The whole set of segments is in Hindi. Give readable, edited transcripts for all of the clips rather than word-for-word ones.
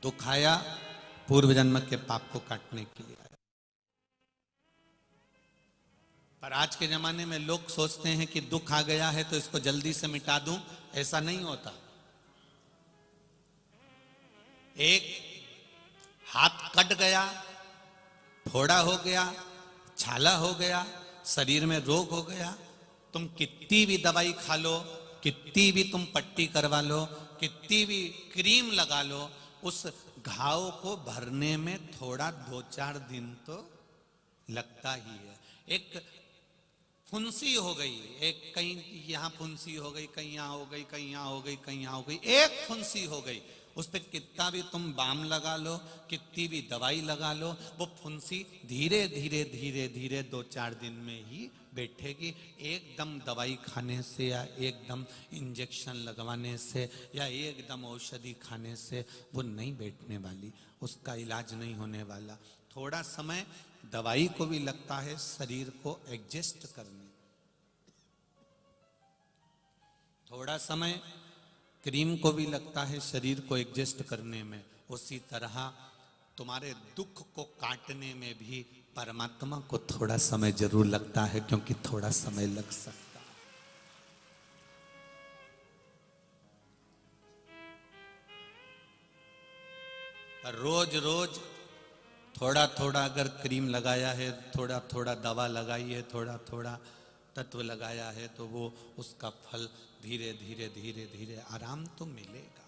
दुख आया पूर्व जन्म के पाप को काटने के लिए आया। पर आज के जमाने में लोग सोचते हैं कि दुख आ गया है तो इसको जल्दी से मिटा दूं। ऐसा नहीं होता। एक हाथ कट गया, फोड़ा हो गया, छाला हो गया, शरीर में रोग हो गया, तुम कितनी भी दवाई खा लो, कितनी भी तुम पट्टी करवा लो, कितनी भी क्रीम लगा लो, उस घाव को भरने में थोड़ा 2-4 दिन तो लगता ही है। एक फुंसी हो गई, एक कहीं यहां फुंसी हो गई, कहीं यहां हो गई, कहीं यहां हो गई, कहीं यहां हो गई, एक फुंसी हो गई, उस पर कितना भी तुम बाम लगा लो, कितनी भी दवाई लगा लो, वो फुंसी धीरे धीरे धीरे धीरे 2-4 दिन में ही बैठेगी। एकदम दवाई खाने से या एकदम इंजेक्शन लगवाने से या एकदम औषधि खाने से वो नहीं बैठने वाली, उसका इलाज नहीं होने वाला। थोड़ा समय दवाई को भी लगता है शरीर को एडजस्ट करने, थोड़ा समय क्रीम को भी लगता है शरीर को एडजस्ट करने में। उसी तरह तुम्हारे दुख को काटने में भी परमात्मा को थोड़ा समय जरूर लगता है, क्योंकि थोड़ा समय लग सकता है। रोज रोज थोड़ा थोड़ा अगर क्रीम लगाया है, थोड़ा थोड़ा दवा लगाई है, थोड़ा थोड़ा तत्व लगाया है, तो वो उसका फल धीरे धीरे धीरे धीरे आराम तो मिलेगा।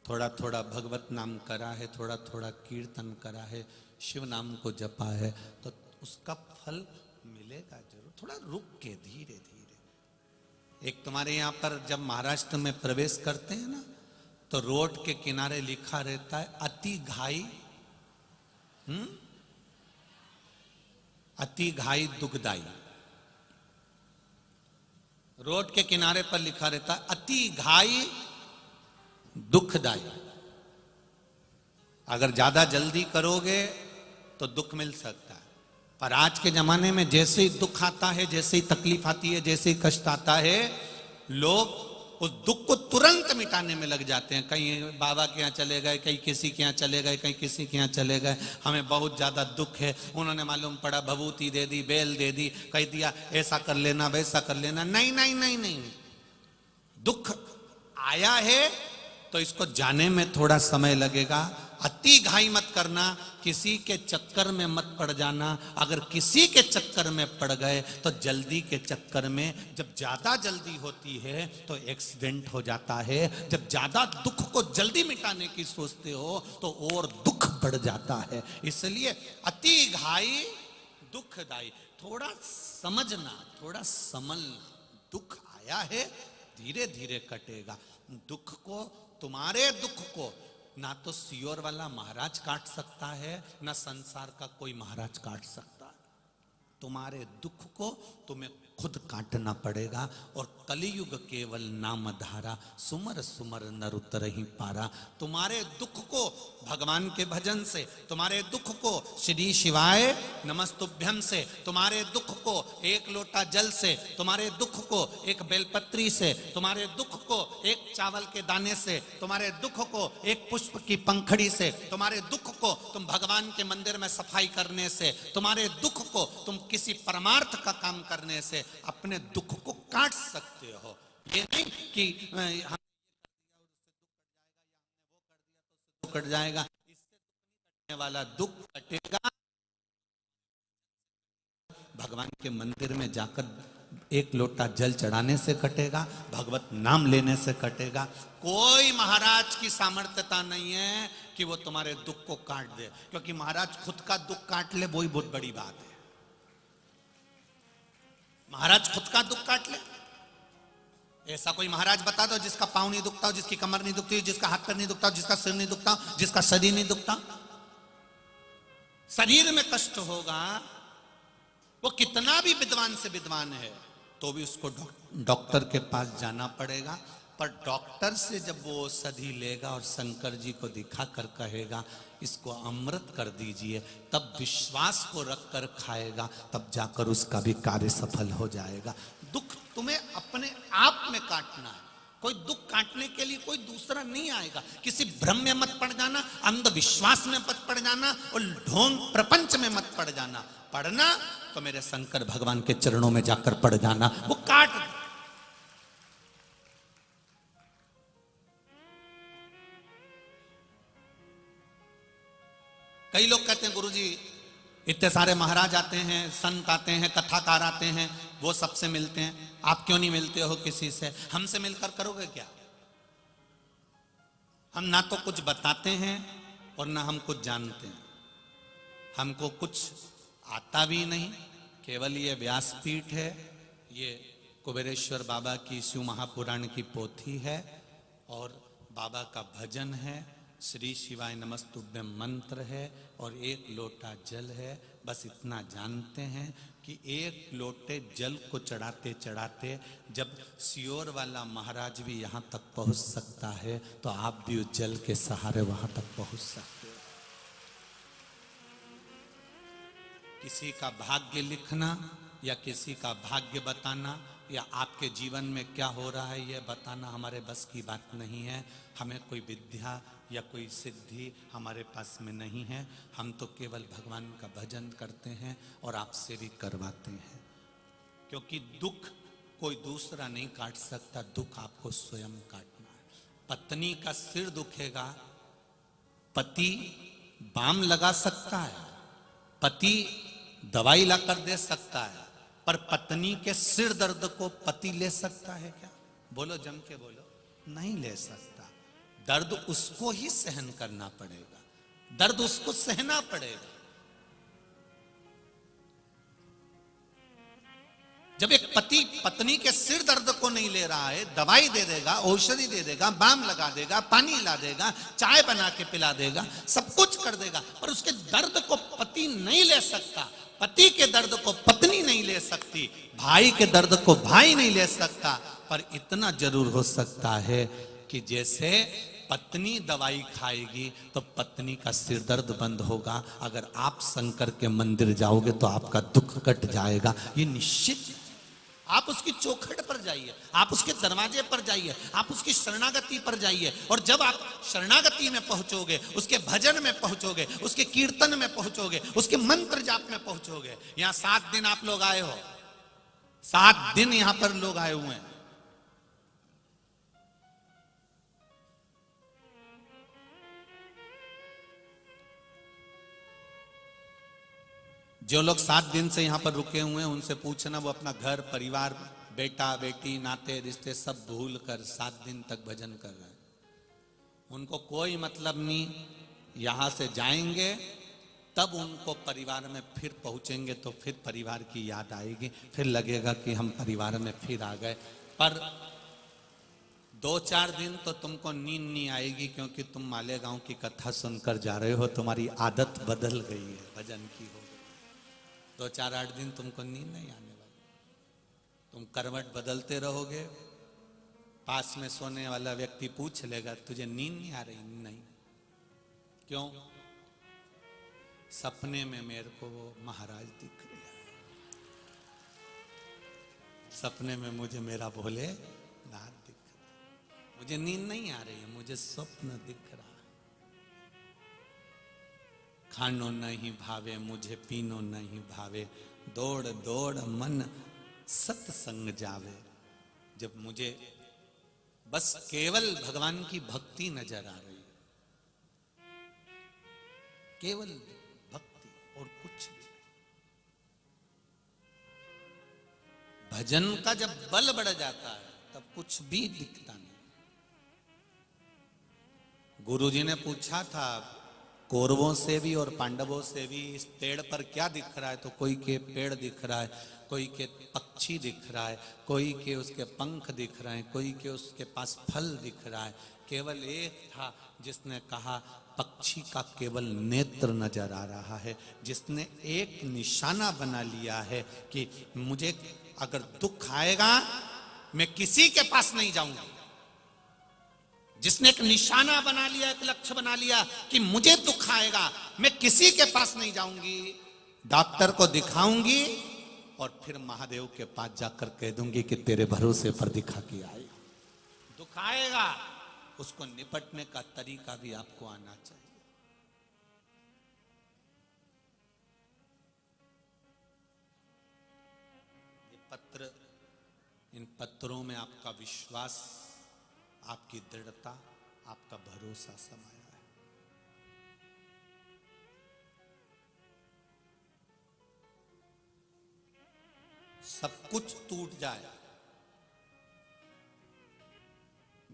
थोड़ा थोड़ा भगवत नाम करा है, थोड़ा थोड़ा कीर्तन करा है, शिव नाम को जपा है, तो उसका फल मिलेगा जरूर। थोड़ा रुक के धीरे धीरे। एक तुम्हारे यहाँ पर जब महाराष्ट्र में प्रवेश करते हैं ना, तो रोड के किनारे लिखा रहता है अति घाई, अति घाई दुखदाई। रोड के किनारे पर लिखा रहता है अति घाई दुखदाई। अगर ज्यादा जल्दी करोगे तो दुख मिल सकता है। पर आज के जमाने में जैसे ही दुख आता है, जैसे ही तकलीफ आती है, जैसे ही कष्ट आता है, लोग उस दुख को तुरंत मिटाने में लग जाते हैं। कहीं बाबा के यहाँ चले गए, कहीं किसी के यहाँ चले गए, कहीं किसी के यहाँ चले गए, हमें बहुत ज्यादा दुख है, उन्होंने मालूम पड़ा भभूति दे दी, बेल दे दी, कह दिया ऐसा कर लेना, वैसा कर लेना। नहीं नहीं नहीं नहीं, दुख आया है तो इसको जाने में थोड़ा समय लगेगा। अति घाई मत करना, किसी के चक्कर में मत पड़ जाना। अगर किसी के चक्कर में पड़ गए तो जल्दी के चक्कर में, जब ज्यादा जल्दी होती है तो एक्सीडेंट हो जाता है। जब ज्यादा दुख को जल्दी मिटाने की सोचते हो तो और दुख बढ़ जाता है। इसलिए अति घाई दुखदाई। थोड़ा समझना, थोड़ा समझना, दुख आया है धीरे धीरे कटेगा। दुख को, तुम्हारे दुख को ना तो सियोर वाला महाराज काट सकता है, ना संसार का कोई महाराज काट सकता है। तुम्हारे दुख को तुम्हें खुद काटना पड़ेगा। और कलियुग केवल नाम धारा, सुमर सुमर नर उतरहि पारा। तुम्हारे दुख को भगवान के भजन से, तुम्हारे दुख को श्री शिवाय नमस्तुभ्यम से, तुम्हारे दुख को एक लोटा जल से, तुम्हारे दुख को एक बेलपत्री से, तुम्हारे दुख को एक चावल के दाने से, तुम्हारे दुख को एक पुष्प की पंखड़ी से, तुम्हारे दुख को तुम भगवान के मंदिर में सफाई करने से, तुम्हारे दुख को तुम किसी परमार्थ का काम करने से अपने दुख को काट सकते हो। ये नहीं कि हम कट जाएगा, इससे कटने वाला दुख कटेगा भगवान के मंदिर में जाकर एक लोटा जल चढ़ाने से कटेगा, भगवत नाम लेने से कटेगा। कोई महाराज की सामर्थ्यता नहीं है कि वो तुम्हारे दुख को काट दे, क्योंकि महाराज खुद का दुख काट ले वही बहुत बड़ी बात है। महाराज खुद का दुख काट ले, ऐसा कोई महाराज बता दो जिसका पांव नहीं दुखता हो, जिसकी कमर नहीं दुखती, जिसका हाथ पैर नहीं दुखता, जिसका सिर नहीं दुखता, जिसका शरीर नहीं दुखता। शरीर में कष्ट होगा, वो कितना भी विद्वान से विद्वान है तो भी उसको डॉक्टर के पास जाना पड़ेगा। पर डॉक्टर से जब वो औषधि लेगा और शंकर जी को दिखाकर कहेगा इसको अमृत कर दीजिए, तब विश्वास को रखकर खाएगा, तब जाकर उसका भी कार्य सफल हो जाएगा। दुख तुम्हें अपने आप में काटना है। कोई दुख काटने के लिए कोई दूसरा नहीं आएगा। किसी भ्रम में मत पड़ जाना, अंधविश्वास में मत पड़ जाना और ढोंग प्रपंच में मत पड़ जाना। पढ़ना तो मेरे शंकर भगवान के चरणों में जाकर पड़ जाना, वो काट दे। कई लोग कहते हैं गुरुजी इतने सारे महाराज आते हैं, संत आते हैं, कथाकार आते हैं, वो सबसे मिलते हैं, आप क्यों नहीं मिलते हो किसी से? हमसे मिलकर करोगे क्या? हम ना तो कुछ बताते हैं और ना हम कुछ जानते हैं, हमको कुछ आता भी नहीं। केवल ये व्यासपीठ है, ये कुबेरेश्वर बाबा की शिव महापुराण की पोथी है और बाबा का भजन है, श्री शिवाय नमस्तुभ्यं मंत्र है और एक लोटा जल है। बस इतना जानते हैं कि एक लोटे जल को चढ़ाते चढ़ाते जब सियोर वाला महाराज भी यहाँ तक पहुँच सकता है तो आप भी उस जल के सहारे वहाँ तक पहुँच सकते हो। किसी का भाग्य लिखना या किसी का भाग्य बताना या आपके जीवन में क्या हो रहा है ये बताना हमारे बस की बात नहीं है। हमें कोई विद्या या कोई सिद्धि हमारे पास में नहीं है। हम तो केवल भगवान का भजन करते हैं और आपसे भी करवाते हैं, क्योंकि दुख कोई दूसरा नहीं काट सकता, दुख आपको स्वयं काटना है। पत्नी का सिर दुखेगा, पति बाम लगा सकता है, पति दवाई लाकर दे सकता है, पर पत्नी के सिर दर्द को पति ले सकता है क्या? बोलो, जम के बोलो, नहीं ले सकता। दर्द उसको ही सहन करना पड़ेगा, दर्द उसको सहना पड़ेगा। जब एक पति पत्नी के सिर दर्द को नहीं ले रहा है, दवाई दे देगा, औषधि दे देगा, बाम लगा देगा, पानी ला देगा, चाय बना के पिला देगा, सब कुछ कर देगा, पर उसके दर्द को पति नहीं ले सकता। पति के दर्द को पत्नी नहीं ले सकती, भाई के दर्द को भाई नहीं ले सकता। पर इतना जरूर हो सकता है कि जैसे पत्नी दवाई खाएगी तो पत्नी का सिर दर्द बंद होगा। अगर आप शंकर के मंदिर जाओगे तो आपका दुख कट जाएगा, ये निश्चित। आप उसकी चौखट पर जाइए, आप उसके दरवाजे पर जाइए, आप उसकी शरणागति पर जाइए, और जब आप शरणागति में पहुंचोगे, उसके भजन में पहुंचोगे, उसके कीर्तन में पहुंचोगे, उसके मंत्र जाप में पहुंचोगे। यहां 7 दिन आप लोग आए हो, 7 दिन यहां पर लोग आए हुए हैं। जो लोग 7 दिन से यहां पर रुके हुए हैं उनसे पूछना, वो अपना घर परिवार, बेटा बेटी, नाते रिश्ते सब भूल कर 7 दिन तक भजन कर रहे हैं। उनको कोई मतलब नहीं, यहां से जाएंगे तब उनको परिवार में फिर पहुंचेंगे तो फिर परिवार की याद आएगी, फिर लगेगा कि हम परिवार में फिर आ गए। पर 2-4 दिन तो तुमको नींद नहीं आएगी, क्योंकि तुम मालेगांव की कथा सुनकर जा रहे हो, तुम्हारी आदत बदल गई है, भजन की हो गई। 2-4-8 दिन तुमको नींद नहीं आने वाली, तुम करवट बदलते रहोगे। पास में सोने वाला व्यक्ति पूछ लेगा, तुझे नींद नहीं आ रही? नहीं। क्यों? सपने में मेरे को वो महाराज दिख रहे हैं, सपने में मुझे मेरा भोलेनाथ दिख रहा है, मुझे नींद नहीं आ रही है, मुझे स्वप्न दिख रहा है। खानो नहीं भावे मुझे, पीनो नहीं भावे, दौड़ दौड़ मन सत्संग जावे। जब मुझे बस केवल भगवान की भक्ति नजर आ रही है, केवल भक्ति और कुछ भी। भजन का जब बल बढ़ जाता है तब कुछ भी दिखता नहीं। गुरुजी ने पूछा था कौरवों से भी और पांडवों से भी, इस पेड़ पर क्या दिख रहा है? तो कोई के पेड़ दिख रहा है, कोई के पक्षी दिख रहा है, कोई के उसके पंख दिख रहे हैं, कोई के उसके पास फल दिख रहा है। केवल एक था जिसने कहा पक्षी का केवल नेत्र नजर आ रहा है, जिसने एक निशाना बना लिया है कि मुझे अगर दुख आएगा मैं किसी के पास नहीं जाऊंगा। जिसने एक निशाना बना लिया, एक लक्ष्य बना लिया कि मुझे दुख आएगा मैं किसी के पास नहीं जाऊंगी, डॉक्टर को दिखाऊंगी और फिर महादेव के पास जाकर कह दूंगी कि तेरे भरोसे पर दिखा के आई। दुख खाएगा, उसको निपटने का तरीका भी आपको आना चाहिए। ये पत्र, इन पत्रों में आपका विश्वास, आपकी दृढ़ता, आपका भरोसा समाया है। सब कुछ टूट जाए,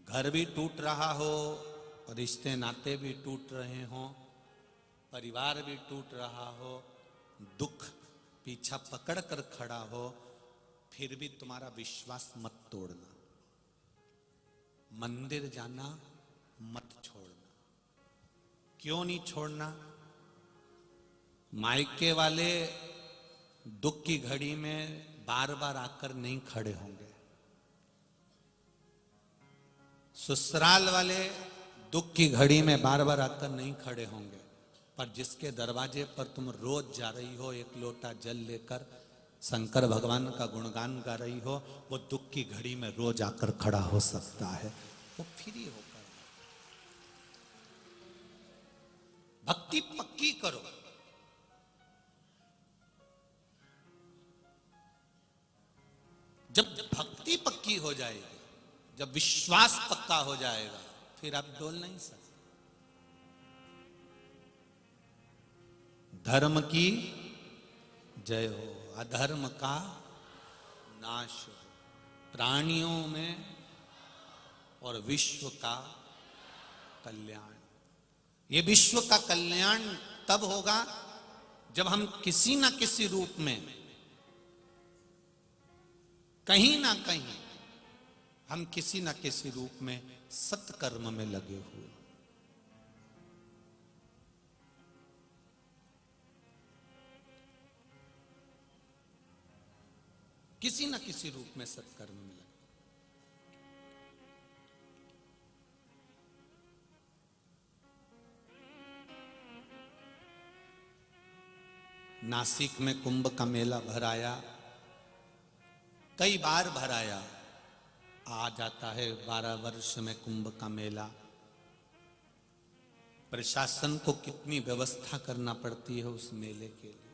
घर भी टूट रहा हो, रिश्ते नाते भी टूट रहे हों, परिवार भी टूट रहा हो, दुख पीछा पकड़ कर खड़ा हो, फिर भी तुम्हारा विश्वास मत तोड़ना। मंदिर जाना मत छोड़ना। क्यों नहीं छोड़ना? मायके वाले दुख की घड़ी में बार बार आकर नहीं खड़े होंगे, ससुराल वाले दुख की घड़ी में बार बार आकर नहीं खड़े होंगे, पर जिसके दरवाजे पर तुम रोज जा रही हो, एक लोटा जल लेकर शंकर भगवान का गुणगान गा रही हो, वो दुख की घड़ी में रोज आकर खड़ा हो सकता है। वो फ्री होकर भक्ति पक्की करो। जब भक्ति पक्की हो जाएगी, जब विश्वास पक्का हो जाएगा, फिर आप डोल नहीं सकते। धर्म की जय हो, अधर्म का नाश हो, प्राणियों में और विश्व का कल्याण। ये विश्व का कल्याण तब होगा जब हम किसी ना किसी रूप में, कहीं ना कहीं, हम किसी ना किसी रूप में सत्कर्म में लगे हुए। किसी ना किसी रूप में सत्कर्म में लगे। नासिक में कुंभ का मेला भराया, कई बार भराया, आ जाता है 12 वर्ष में कुंभ का मेला। प्रशासन को कितनी व्यवस्था करना पड़ती है उस मेले के लिए।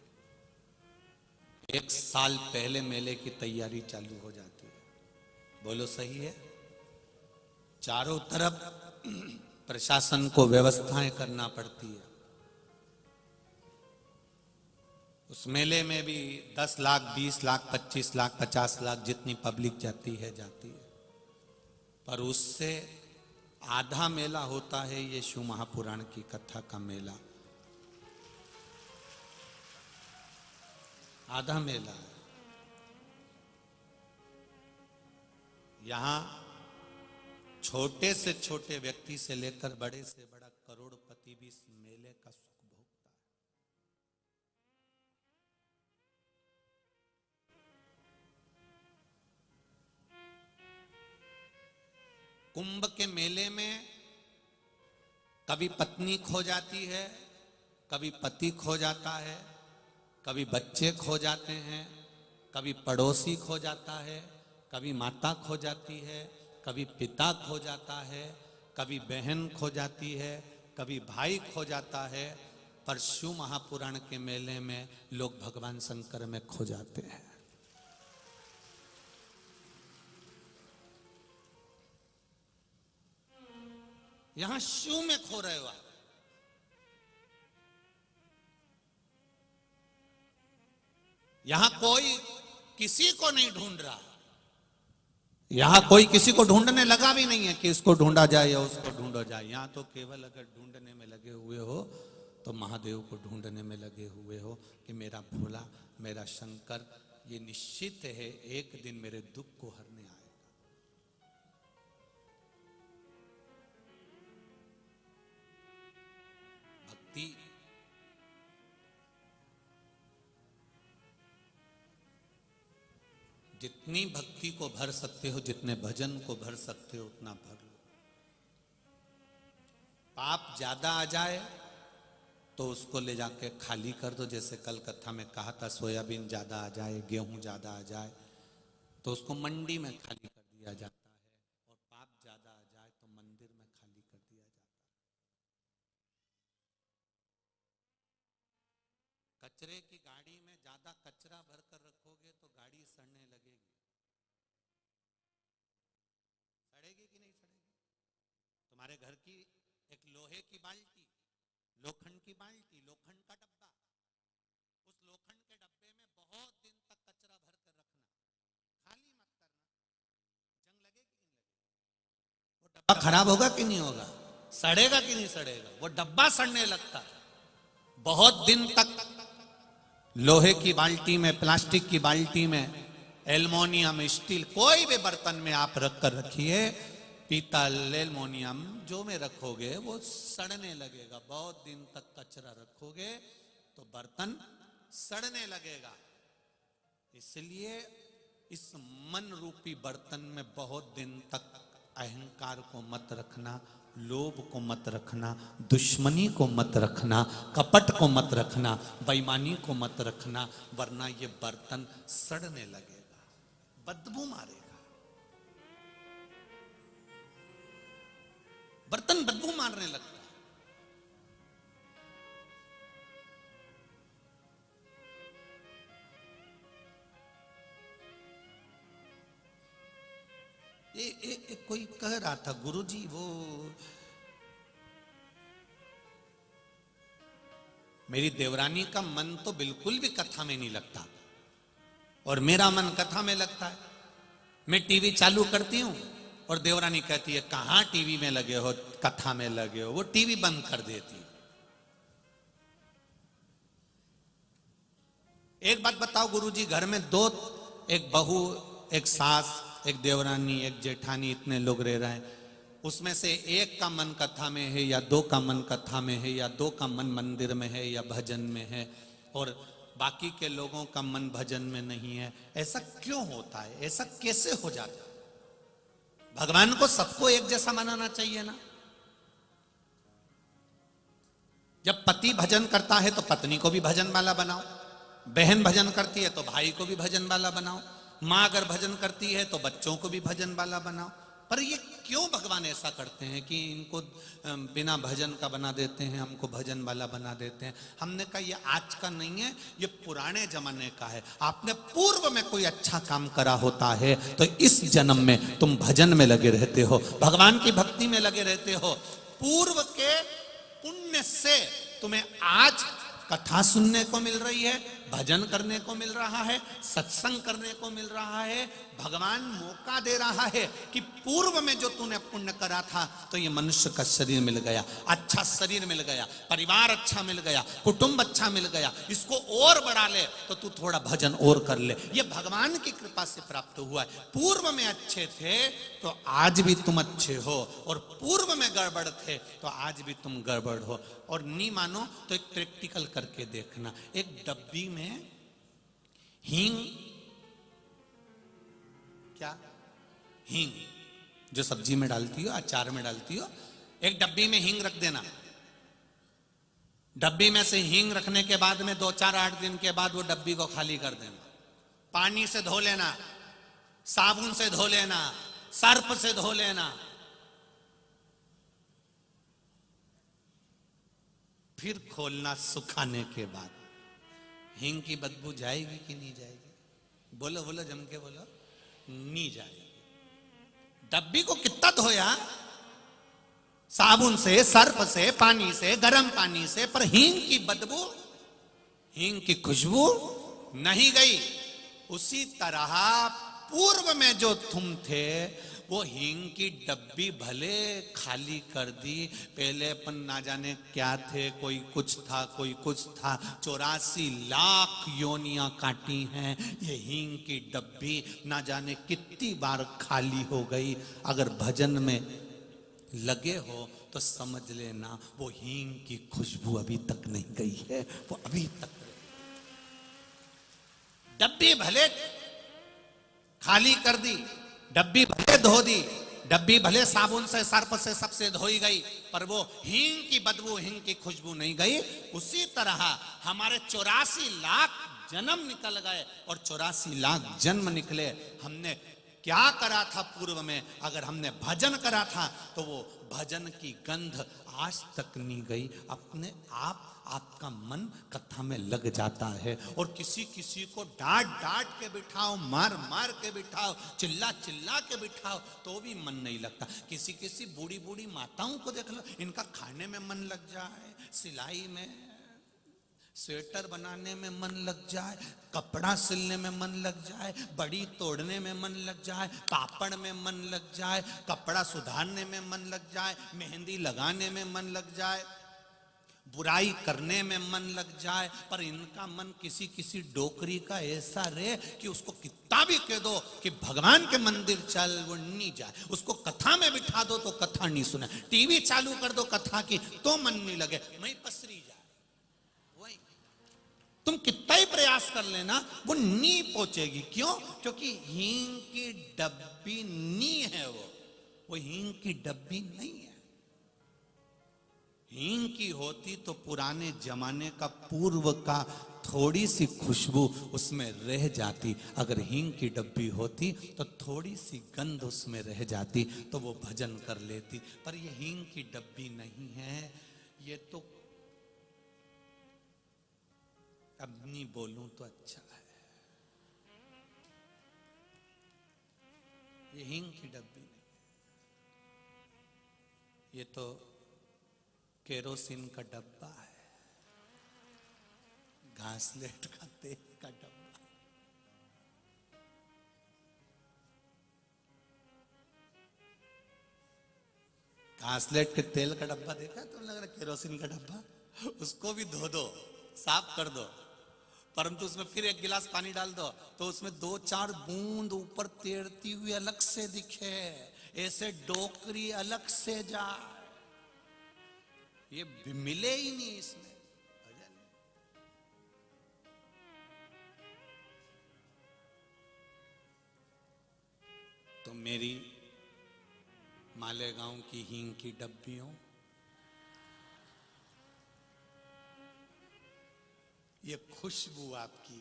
1 साल पहले मेले की तैयारी चालू हो जाती है। बोलो सही है? चारों तरफ प्रशासन को व्यवस्थाएं करना पड़ती है। उस मेले में भी 10 लाख, 20 लाख, 25 लाख, 50 लाख जितनी पब्लिक जाती है, पर उससे आधा मेला होता है ये शिव महापुराण की कथा का मेला। आधा मेला है। यहां छोटे से छोटे व्यक्ति से लेकर बड़े से बड़ा करोड़पति भी इस मेले का सुख भोगता है। कुंभ के मेले में कभी पत्नी खो जाती है, कभी पति खो जाता है, कभी बच्चे खो जाते हैं, कभी पड़ोसी खो जाता है, कभी माता खो जाती है, कभी पिता खो जाता है, कभी बहन खो जाती है, कभी भाई खो जाता है। पर शिव महापुराण के मेले में लोग भगवान शंकर में खो जाते हैं। यहां शिव में खो रहे हो आप। यहां कोई किसी को नहीं ढूंढ रहा। यहां कोई किसी को ढूंढने लगा भी नहीं है कि इसको ढूंढा जाए या उसको ढूंढा जाए। यहां तो केवल अगर ढूंढने में लगे हुए हो तो महादेव को ढूंढने में लगे हुए हो कि मेरा भोला, मेरा शंकर ये निश्चित है एक दिन मेरे दुख को हरने आएगा। भक्ति जितनी भक्ति को भर सकते हो, जितने भजन को भर सकते हो, उतना भर लो। पाप ज्यादा आ जाए तो उसको ले जाके खाली कर दो। जैसे कल कथा में कहा था, सोयाबीन ज्यादा आ जाए, गेहूं ज्यादा आ जाए तो उसको मंडी में खाली कर दिया जाता है। और पाप ज्यादा आ कचरे की गाड़ी में ज्यादा कचरा भरकर रखोगे तो गाड़ी सड़ने लगेगी। सड़ेगी कि नहीं सड़ेगी? तुम्हारे घर की एक लोहे की बाल्टी, लोखंड की बाल्टी, लोखंड का डब्बा, उस लोखंड के डब्बे में बहुत दिन तक कचरा भरकर रखना, खाली मत करना। जंग लगेगी कि नहीं लगेगी? वो डब्बा खराब होगा कि नहीं होगा? सड़ेगा कि नहीं सड़ेगा? वो डब्बा सड़ने लगता है। बहुत दिन तक लोहे की बाल्टी में, प्लास्टिक की बाल्टी में, एल्युमिनियम, स्टील, कोई भी बर्तन में आप रख कर रखिए, पीतल, एल्युमिनियम जो में रखोगे वो सड़ने लगेगा। बहुत दिन तक कचरा रखोगे तो बर्तन सड़ने लगेगा। इसलिए इस मन रूपी बर्तन में बहुत दिन तक अहंकार को मत रखना, लोभ को मत रखना, दुश्मनी को मत रखना, कपट को मत रखना, बेईमानी को मत रखना, वरना ये बर्तन सड़ने लगेगा, बदबू मारेगा। बर्तन बदबू मारने लगता है। कोई कह रहा था, गुरुजी वो मेरी देवरानी का मन तो बिल्कुल भी कथा में नहीं लगता और मेरा मन कथा में लगता है। मैं टीवी चालू करती हूं और देवरानी कहती है कहां टीवी में लगे हो, कथा में लगे हो। वो टीवी बंद कर देती है। एक बात बताओ गुरुजी, घर में दो, एक बहू, एक सास, एक देवरानी, एक जेठानी, इतने लोग रह रहे हैं, उसमें से एक का मन कथा में है या दो का मन कथा में है या दो का मन मंदिर में है या भजन में है और बाकी के लोगों का मन भजन में नहीं है। ऐसा क्यों होता है? ऐसा कैसे हो जाता है? भगवान को सबको एक जैसा मनाना चाहिए ना। जब पति भजन करता है तो पत्नी को भी भजन वाला बनाओ, बहन भजन करती है तो भाई को भी भजन वाला बनाओ, माँ अगर भजन करती है तो बच्चों को भी भजन वाला बनाओ। पर ये क्यों भगवान ऐसा करते हैं कि इनको बिना भजन का बना देते हैं, हमको भजन वाला बना देते हैं? हमने कहा ये आज का नहीं है, ये पुराने जमाने का है। आपने पूर्व में कोई अच्छा काम करा होता है तो इस जन्म में तुम भजन में लगे रहते हो, भगवान की भक्ति में लगे रहते हो। पूर्व के पुण्य से तुम्हें आज कथा सुनने को मिल रही है, भजन करने को मिल रहा है, सत्संग करने को मिल रहा है। भगवान मौका दे रहा है कि पूर्व में जो तूने पुण्य करा था तो ये मनुष्य का शरीर मिल गया, अच्छा शरीर मिल गया, परिवार अच्छा मिल गया, कुटुंब अच्छा मिल गया, इसको और बढ़ा ले तो तू थोड़ा भजन और कर ले। ये भगवान की कृपा से प्राप्त हुआ है। पूर्व में अच्छे थे तो आज भी तुम अच्छे हो और पूर्व में गड़बड़ थे तो आज भी तुम गड़बड़ हो। और नहीं मानो तो एक प्रैक्टिकल करके देखना। एक डब्बी में हींग, क्या हींग जो सब्जी में डालती हो, अचार में डालती हो, एक डब्बी में हींग रख देना। डब्बी में से हींग रखने के बाद में 2-4-8 दिन के बाद वो डब्बी को खाली कर देना। पानी से धो लेना, साबुन से धो लेना, सर्फ से धो लेना, फिर खोलना सुखाने के बाद। हींग की बदबू जाएगी कि नहीं जाएगी? बोलो बोलो, जम के बोलो। नहीं जाएगी। डब्बी को कितना धोया, साबुन से, सर्फ से, पानी से, गर्म पानी से, पर हींग की बदबू, हींग की खुशबू नहीं गई। उसी तरह पूर्व में जो तुम थे वो हींग की डब्बी भले खाली कर दी। पहले अपन ना जाने क्या थे, कोई कुछ था, कोई कुछ था। 84 लाख योनियां काटी हैं, ये हींग की डब्बी ना जाने कितनी बार खाली हो गई। अगर भजन में लगे हो तो समझ लेना वो हींग की खुशबू अभी तक नहीं गई है, वो अभी तक। डब्बी भले खाली कर दी, डब्बी भले धो दी, डब्बी भले साबुन से, सर्फ से, सबसे धोई गई, पर वो हींग की बदबू, हींग की खुशबू नहीं गई। उसी तरह हमारे 84 लाख जन्म निकल गए और 84 लाख जन्म निकले, हमने क्या करा था पूर्व में, अगर हमने भजन करा था तो वो भजन की गंध आज तक नहीं गई। अपने आप आपका मन कथा में लग जाता है। और किसी किसी को डांट डांट के बिठाओ, मार मार के बिठाओ, चिल्ला चिल्ला के बिठाओ तो भी मन नहीं लगता। किसी किसी बूढ़ी बूढ़ी माताओं को देख लो, इनका खाने में मन लग जाए, सिलाई में, स्वेटर बनाने में मन लग जाए, कपड़ा सिलने में मन लग जाए, बड़ी तोड़ने में मन लग जाए, पापड़ में मन लग जाए, कपड़ा सुधारने में मन लग जाए, मेहंदी लगाने में मन लग जाए, बुराई करने में मन लग जाए। पर इनका मन किसी किसी डोकरी का ऐसा रहे कि उसको कितना भी कह दो कि भगवान के मंदिर चल, वो नहीं जाए। उसको कथा में बिठा दो तो कथा नहीं सुने, टीवी चालू कर दो कथा की तो मन नहीं लगे, वहीं पसरी जाए। वही तुम कितना ही प्रयास कर लेना वो नहीं पहुंचेगी। क्यों? क्योंकि हींग की डब्बी नहीं है, वो हींग की डब्बी नहीं है। हींग की होती तो पुराने जमाने का पूर्व का थोड़ी सी खुशबू उसमें रह जाती। अगर हींग की डब्बी होती तो थोड़ी सी गंध उसमें रह जाती तो वो भजन कर लेती। पर ये हींग की डब्बी नहीं है। ये तो अब नहीं बोलूं तो अच्छा है, ये हींग की डब्बी नहीं, ये तो केरोसिन का डब्बा है, घासलेट का तेल का डब्बा। घासलेट के तेल का डब्बा देखा तो लग रहा केरोसिन का डब्बा। उसको भी धो दो, साफ कर दो, परंतु उसमें फिर एक गिलास पानी डाल दो तो उसमें 2-4 बूंद ऊपर तैरती हुई अलग से दिखे, ऐसे डोकरी अलग से जाए, ये मिले ही नहीं इसमें भजन। तो मेरी मालेगांव की हींग की डब्बियों, ये खुशबू आपकी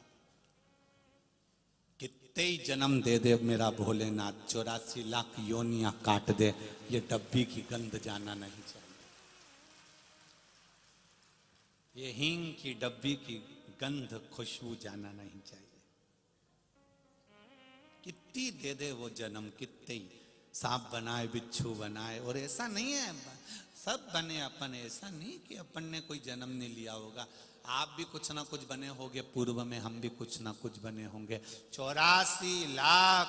कितने ही जन्म दे दे मेरा भोलेनाथ, 84 लाख योनियां काट दे, ये डब्बी की गंध जाना नहीं चाहिए। ये हींग की डब्बी की गंध खुशबू जाना नहीं चाहिए। कितनी दे दे वो जन्म, कितने ही सांप बनाए, बिच्छू बनाए, और ऐसा नहीं है सब बने अपन, ऐसा नहीं कि अपन ने कोई जन्म नहीं लिया होगा। आप भी कुछ ना कुछ बने होंगे पूर्व में, हम भी कुछ ना कुछ बने होंगे। 84 लाख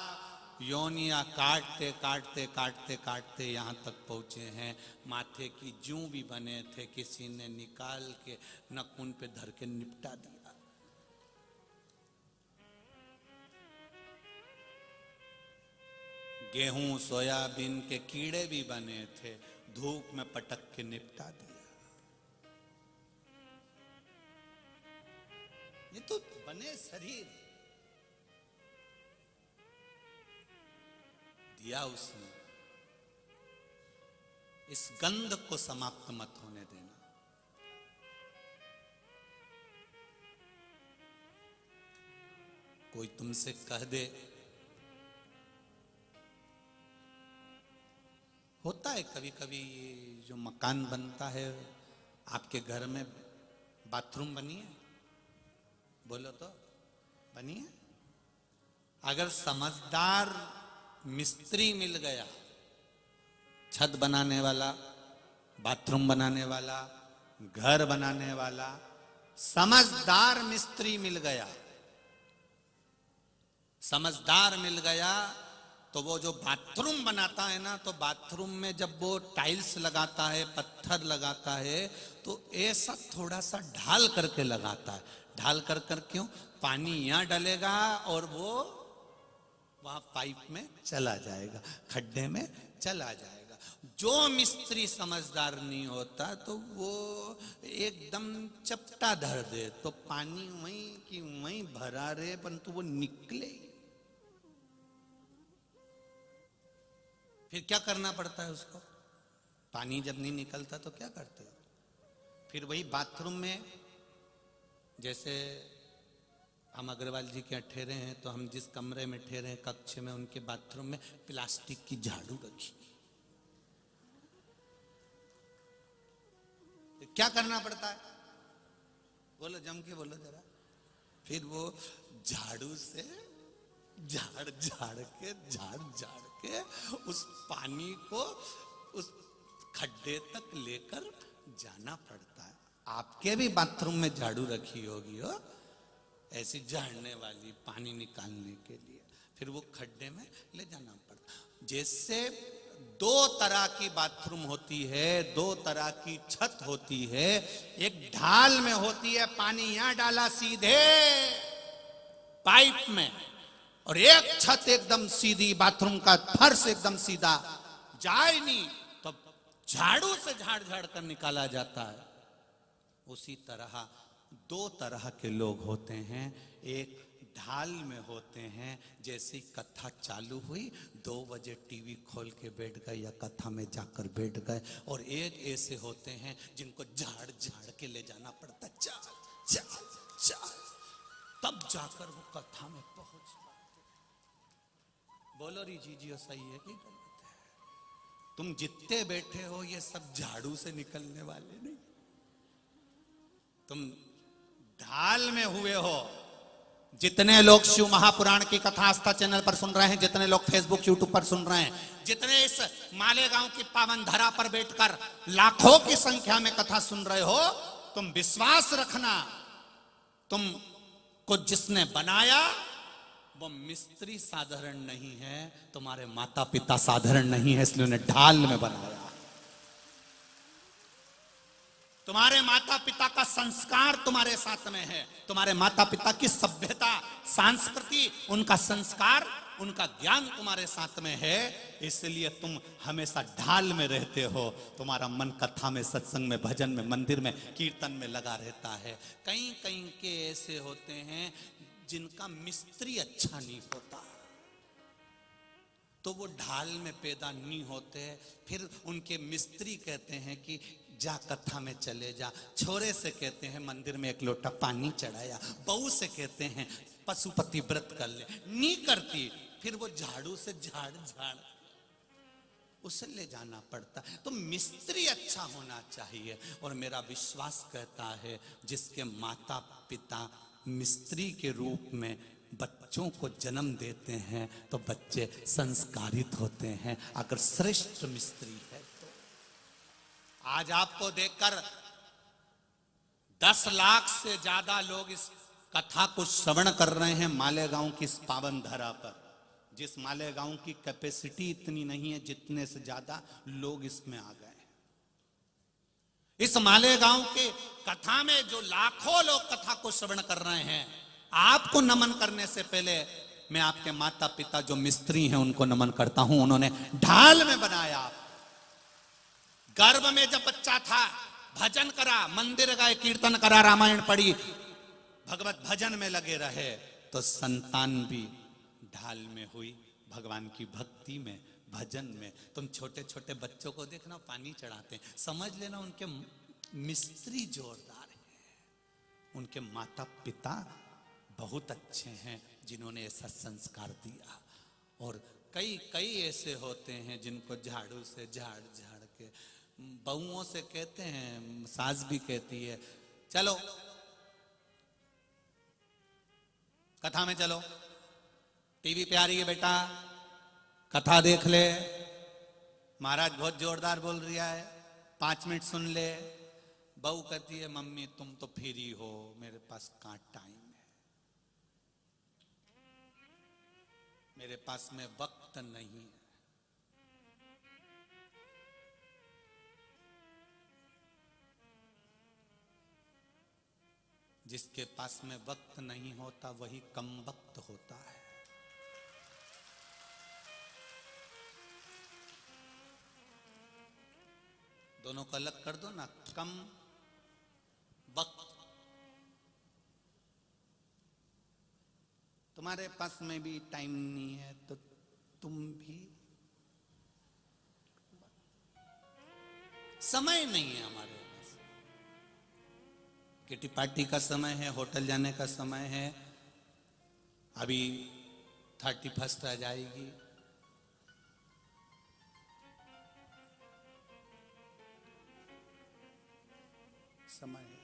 योनियां काटते काटते काटते काटते यहां तक पहुंचे हैं। माथे की जूं भी बने थे, किसी ने निकाल के नखून पे धर के निपटा दिया। गेहूं सोयाबीन के कीड़े भी बने थे, धूप में पटक के निपटा दिया। ये तो बने शरीर दिया उसने, इस गंध को समाप्त मत होने देना। कोई तुमसे कह दे, होता है कभी कभी जो मकान बनता है, आपके घर में बाथरूम बनी है, बोलो तो बनी है। अगर समझदार मिस्त्री मिल गया, छत बनाने वाला, बाथरूम बनाने वाला, घर बनाने वाला, समझदार मिस्त्री मिल गया, समझदार मिल गया, तो वो जो बाथरूम बनाता है ना, तो बाथरूम में जब वो टाइल्स लगाता है, पत्थर लगाता है, तो ऐसा थोड़ा सा ढाल करके लगाता है। ढाल कर कर क्यों? पानी यहां डलेगा और वो वहां पाइप में चला जाएगा, खड्डे में चला जाएगा। जो मिस्त्री समझदार नहीं होता तो वो एकदम चपटा धर दे, तो पानी वहीं की वहीं भरा रहे, परंतु वो निकले। फिर क्या करना पड़ता है उसको? पानी जब नहीं निकलता तो क्या करते हो? फिर वही बाथरूम में जैसे हम अग्रवाल जी के यहाँ ठहरे हैं, तो हम जिस कमरे में ठहरे हैं कक्ष में, उनके बाथरूम में प्लास्टिक की झाड़ू रखी। क्या करना पड़ता है? बोलो, जम के बोलो जरा। फिर वो झाड़ू से झाड़ झाड़ के उस पानी को उस खड्डे तक लेकर जाना पड़ता है। आपके भी बाथरूम में झाड़ू रखी होगी हो, ऐसी झाड़ने वाली, पानी निकालने के लिए। फिर वो खड्डे में ले जाना पड़ता। जैसे दो तरह की बाथरूम होती है, दो तरह की छत होती है। एक ढाल में होती है, पानी यहां डाला सीधे पाइप में, और एक छत एकदम सीधी, बाथरूम का फर्श एकदम सीधा, जाए नहीं तो झाड़ू से झाड़ झाड़ कर निकाला जाता है। उसी तरह दो तरह के लोग होते हैं। एक ढाल में होते हैं, जैसी कथा चालू हुई 2 बजे टीवी खोल के बैठ गए या कथा में जाकर बैठ गए। और एक ऐसे होते हैं जिनको झाड़ झाड़ के ले जाना पड़ता, चाल चाल चाल, तब जाकर वो कथा में पहुंच पाते। बोलो रीजी जी, सही है कि गलत है? तुम जितने बैठे हो ये सब झाड़ू से निकलने वाले नहीं। तुम ढाल में हुए हो। जितने लोग शिव महापुराण की कथा आस्था चैनल पर सुन रहे हैं, जितने लोग फेसबुक यूट्यूब पर सुन रहे हैं, जितने इस मालेगांव की पावन धरा पर बैठकर लाखों की संख्या में कथा सुन रहे हो, तुम विश्वास रखना, तुम को जिसने बनाया वो मिस्त्री साधारण नहीं है, तुम्हारे माता पिता साधारण नहीं है, इसलिए उन्हें ढाल में बनाया। तुम्हारे माता पिता का संस्कार तुम्हारे साथ में है, तुम्हारे माता पिता की सभ्यता, संस्कृति, उनका संस्कार, उनका ज्ञान तुम्हारे साथ में है, इसलिए तुम हमेशा ढाल में रहते हो। तुम्हारा मन कथा में, सत्संग में, भजन में, मंदिर में, कीर्तन में लगा रहता है। कहीं कहीं के ऐसे होते हैं जिनका मिस्त्री अच्छा नहीं होता, तो वो ढाल में पैदा नहीं होते। फिर उनके मिस्त्री कहते हैं कि जा कथा में चले जा, छोरे से कहते हैं मंदिर में एक लोटा पानी चढ़ाया, बहू से कहते हैं पशुपति व्रत कर ले, नहीं करती। फिर वो झाड़ू से झाड़ झाड़ उसे ले जाना पड़ता। तो मिस्त्री अच्छा होना चाहिए। और मेरा विश्वास कहता है जिसके माता पिता मिस्त्री के रूप में बच्चों को जन्म देते हैं तो बच्चे संस्कारित होते हैं, अगर श्रेष्ठ मिस्त्री है तो। आज आपको देखकर 10 लाख से ज्यादा लोग इस कथा को श्रवण कर रहे हैं मालेगांव की इस पावन धरा पर। जिस मालेगांव की कैपेसिटी इतनी नहीं है, जितने से ज्यादा लोग इसमें आ गए हैं। इस मालेगांव के कथा में जो लाखों लोग कथा को श्रवण कर रहे हैं, आपको नमन करने से पहले मैं आपके माता पिता जो मिस्त्री हैं उनको नमन करता हूं। उन्होंने ढाल में बनाया। गर्भ में जब बच्चा था भजन करा, मंदिर गए, कीर्तन करा, रामायण पढ़ी, भगवत भजन में लगे रहे, तो संतान भी ढाल में हुई, भगवान की भक्ति में, भजन में। तुम छोटे छोटे बच्चों को देखना पानी चढ़ाते हैं, समझ लेना उनके मिस्त्री जोरदार हैं, उनके माता पिता बहुत अच्छे हैं जिन्होंने ऐसा संस्कार दिया। और कई कई ऐसे होते हैं जिनको झाड़ू से झाड़ झाड़ के, बहुओं से कहते हैं, सास भी कहती है चलो कथा में चलो, टीवी पे आ रही है बेटा, कथा देख ले, महाराज बहुत जोरदार बोल रहा है, 5 मिनट सुन ले। बहू कहती है मम्मी तुम तो फ्री हो, मेरे पास कहां टाइम है, मेरे पास में वक्त नहीं है। जिसके पास में वक्त नहीं होता वही कम वक्त होता है। दोनों को अलग कर दो ना, कम वक्त। तुम्हारे पास में भी टाइम नहीं है तो तुम भी, समय नहीं है हमारे पास। किटी पार्टी का समय है, होटल जाने का समय है, अभी 31 आ जाएगी, समय है,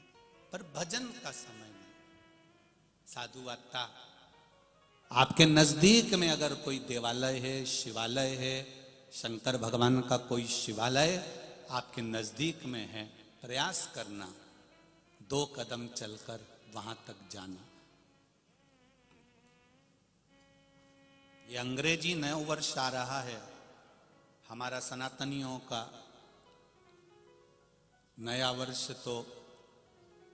पर भजन का समय नहीं। साधु आता, आपके नजदीक में अगर कोई देवालय है, शिवालय है, शंकर भगवान का कोई शिवालय आपके नजदीक में है, प्रयास करना 2 कदम चलकर वहां तक जाना। ये अंग्रेजी नया वर्ष आ रहा है, हमारा सनातनियों का नया वर्ष तो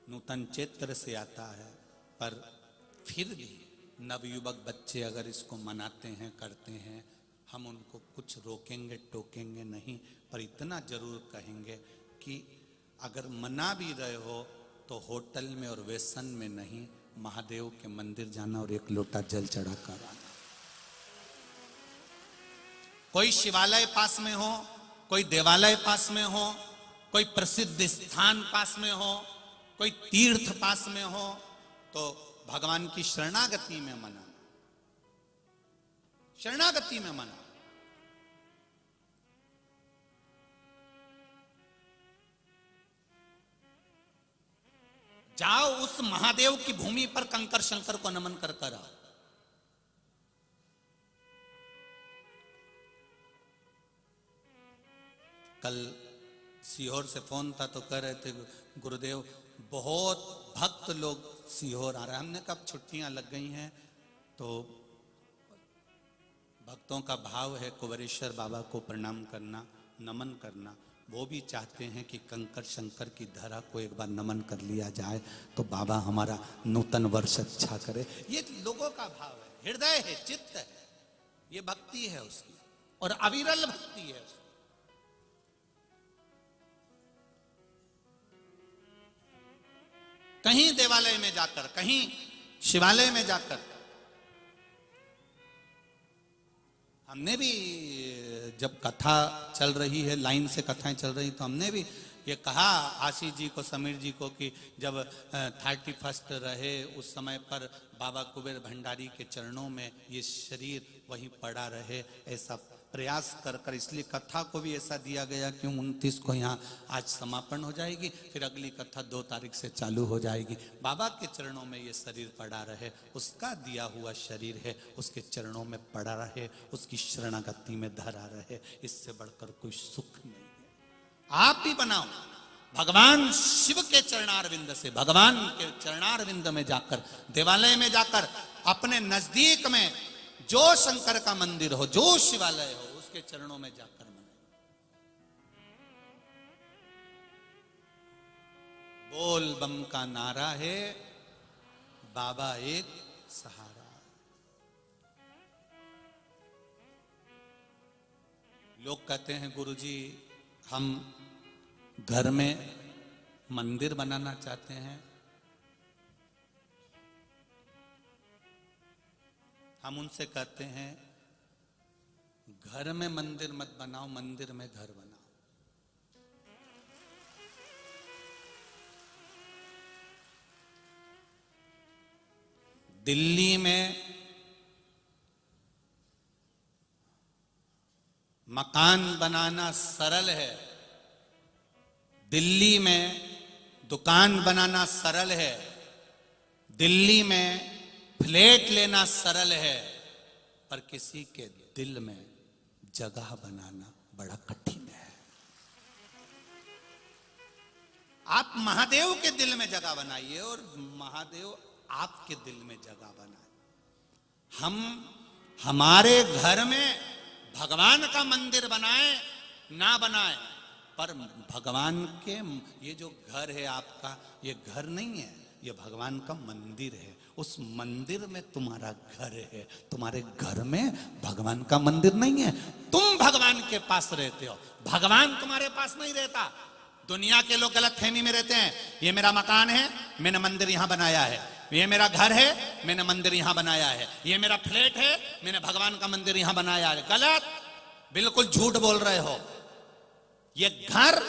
नूतन चैत्र से आता है, पर फिर भी नवयुवक बच्चे अगर इसको मनाते हैं, करते हैं, हम उनको कुछ रोकेंगे टोकेंगे नहीं, पर इतना जरूर कहेंगे कि अगर मना भी रहे हो तो होटल में और वेसन में नहीं, महादेव के मंदिर जाना और 1 लोटा जल चढ़ा कर आना। कोई शिवालय पास में हो, कोई देवालय पास में हो, कोई प्रसिद्ध स्थान पास में हो, कोई तीर्थ पास में हो, तो भगवान की शरणागति में मना, शरणागति में मना। जाओ उस महादेव की भूमि पर कंकर शंकर को नमन कर कर आओ। कल सीहोर से फोन था तो कह रहे थे गुरुदेव बहुत भक्त लोग सीहोर आ रहे हैं। हमने कब छुट्टियां लग गई हैं तो भक्तों का भाव है कुंवरेश्वर बाबा को प्रणाम करना, नमन करना। वो भी चाहते हैं कि कंकर शंकर की धरा को एक बार नमन कर लिया जाए तो बाबा हमारा नूतन वर्ष अच्छा करे। ये लोगों का भाव है, हृदय है, चित्त है, ये भक्ति है उसकी, और अविरल भक्ति है उसकी। कहीं देवालय में जाकर, कहीं शिवालय में जाकर, हमने भी जब कथा चल रही है, लाइन से कथाएं चल रही, तो हमने भी ये कहा आशीष जी को, समीर जी को कि जब 31 रहे उस समय पर बाबा कुबेर भंडारी के चरणों में ये शरीर वहीं पड़ा रहे, ऐसा प्रयास कर कर, इसलिए कथा को भी ऐसा दिया गया कि 29 को यहाँ आज समापन हो जाएगी, फिर अगली कथा 2 तारीख से चालू हो जाएगी। बाबा के चरणों में ये शरीर पड़ा रहे, उसका दिया हुआ शरीर है, उसके चरणों में पड़ा रहे, उसकी शरणागति में धरा रहे, इससे बढ़कर कोई सुख नहीं है। आप भी बनाओ भगवान शिव के चरणारविंद से, भगवान के चरणारविंद में जाकर, देवालय में जाकर, अपने नजदीक में जो शंकर का मंदिर हो, जो शिवालय हो, उसके चरणों में जाकर मनाए। बोल बम का नारा है, बाबा एक सहारा। लोग कहते हैं गुरुजी हम घर में मंदिर बनाना चाहते हैं। हम उनसे कहते हैं घर में मंदिर मत बनाओ, मंदिर में घर बनाओ। दिल्ली में मकान बनाना सरल है, दिल्ली में दुकान बनाना सरल है, दिल्ली में फ्लैट लेना सरल है, पर किसी के दिल में जगह बनाना बड़ा कठिन है। आप महादेव के दिल में जगह बनाइए और महादेव आपके दिल में जगह बनाए। हम हमारे घर में भगवान का मंदिर बनाए ना बनाए, पर भगवान के ये जो घर है आपका, ये घर नहीं है, ये भगवान का मंदिर है। उस मंदिर में तुम्हारा घर है, तुम्हारे घर में भगवान का मंदिर नहीं है। तुम भगवान के पास रहते हो, भगवान तुम्हारे पास नहीं रहता। दुनिया के लोग गलत फहमी में रहते हैं, ये मेरा मकान है, मैंने मंदिर यहां बनाया है, ये मेरा घर है, मैंने मंदिर यहां बनाया है, ये मेरा फ्लैट है, मैंने भगवान का मंदिर यहां बनाया है। गलत, बिल्कुल झूठ बोल रहे हो। ये घर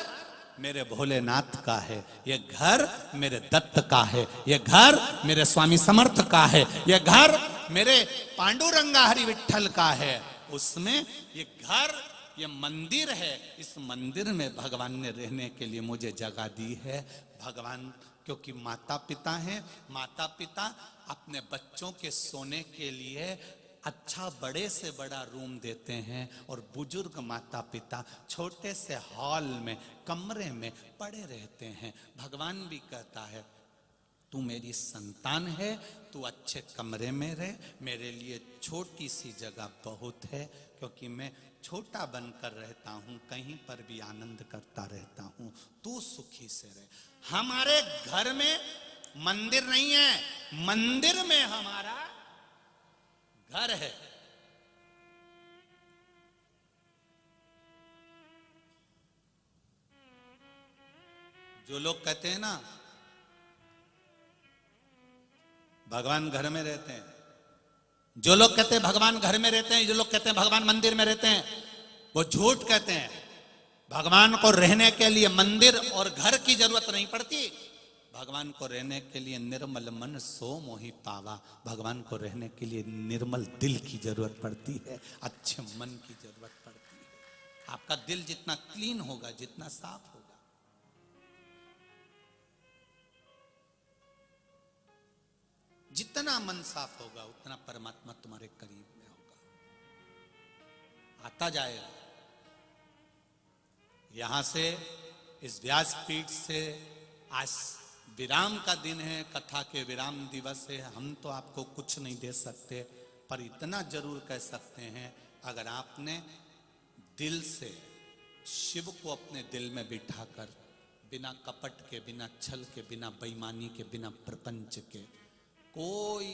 मेरे भोलेनाथ का है, ये घर मेरे दत्त का है, ये घर मेरे स्वामी समर्थ का है, ये घर मेरे पांडुरंगा हरि विठल का है, उसमें ये घर, ये मंदिर है, इस मंदिर में भगवान ने रहने के लिए मुझे जगह दी है। भगवान क्योंकि माता पिता हैं, माता पिता अपने बच्चों के सोने के लिए अच्छा बड़े से बड़ा रूम देते हैं, और बुजुर्ग माता पिता छोटे से हॉल में, कमरे में पड़े रहते हैं। भगवान भी कहता है तू मेरी संतान है, तू अच्छे कमरे में रह, मेरे लिए छोटी सी जगह बहुत है, क्योंकि मैं छोटा बनकर रहता हूं, कहीं पर भी आनंद करता रहता हूं, तू सुखी से रह। हमारे घर में मंदिर नहीं है, मंदिर में हमारा घर है। जो लोग कहते हैं ना भगवान घर में रहते हैं, जो लोग कहते हैं भगवान घर में रहते हैं, जो लोग कहते हैं भगवान मंदिर में रहते हैं, वो झूठ कहते हैं। भगवान को रहने के लिए मंदिर और घर की जरूरत नहीं पड़ती। भगवान को रहने के लिए निर्मल मन सो मोहि पावा, भगवान को रहने के लिए निर्मल दिल की जरूरत पड़ती है, अच्छे मन की जरूरत पड़ती है। आपका दिल जितना क्लीन होगा, जितना साफ होगा, जितना मन साफ होगा, उतना परमात्मा तुम्हारे करीब में होगा, आता जाएगा। यहां से, इस व्यासपीठ से, आज विराम का दिन है, कथा के विराम दिवस है। हम तो आपको कुछ नहीं दे सकते, पर इतना जरूर कह सकते हैं, अगर आपने दिल से शिव को अपने दिल में बिठाकर, बिना कपट के, बिना छल के, बिना बेईमानी के, बिना प्रपंच के, कोई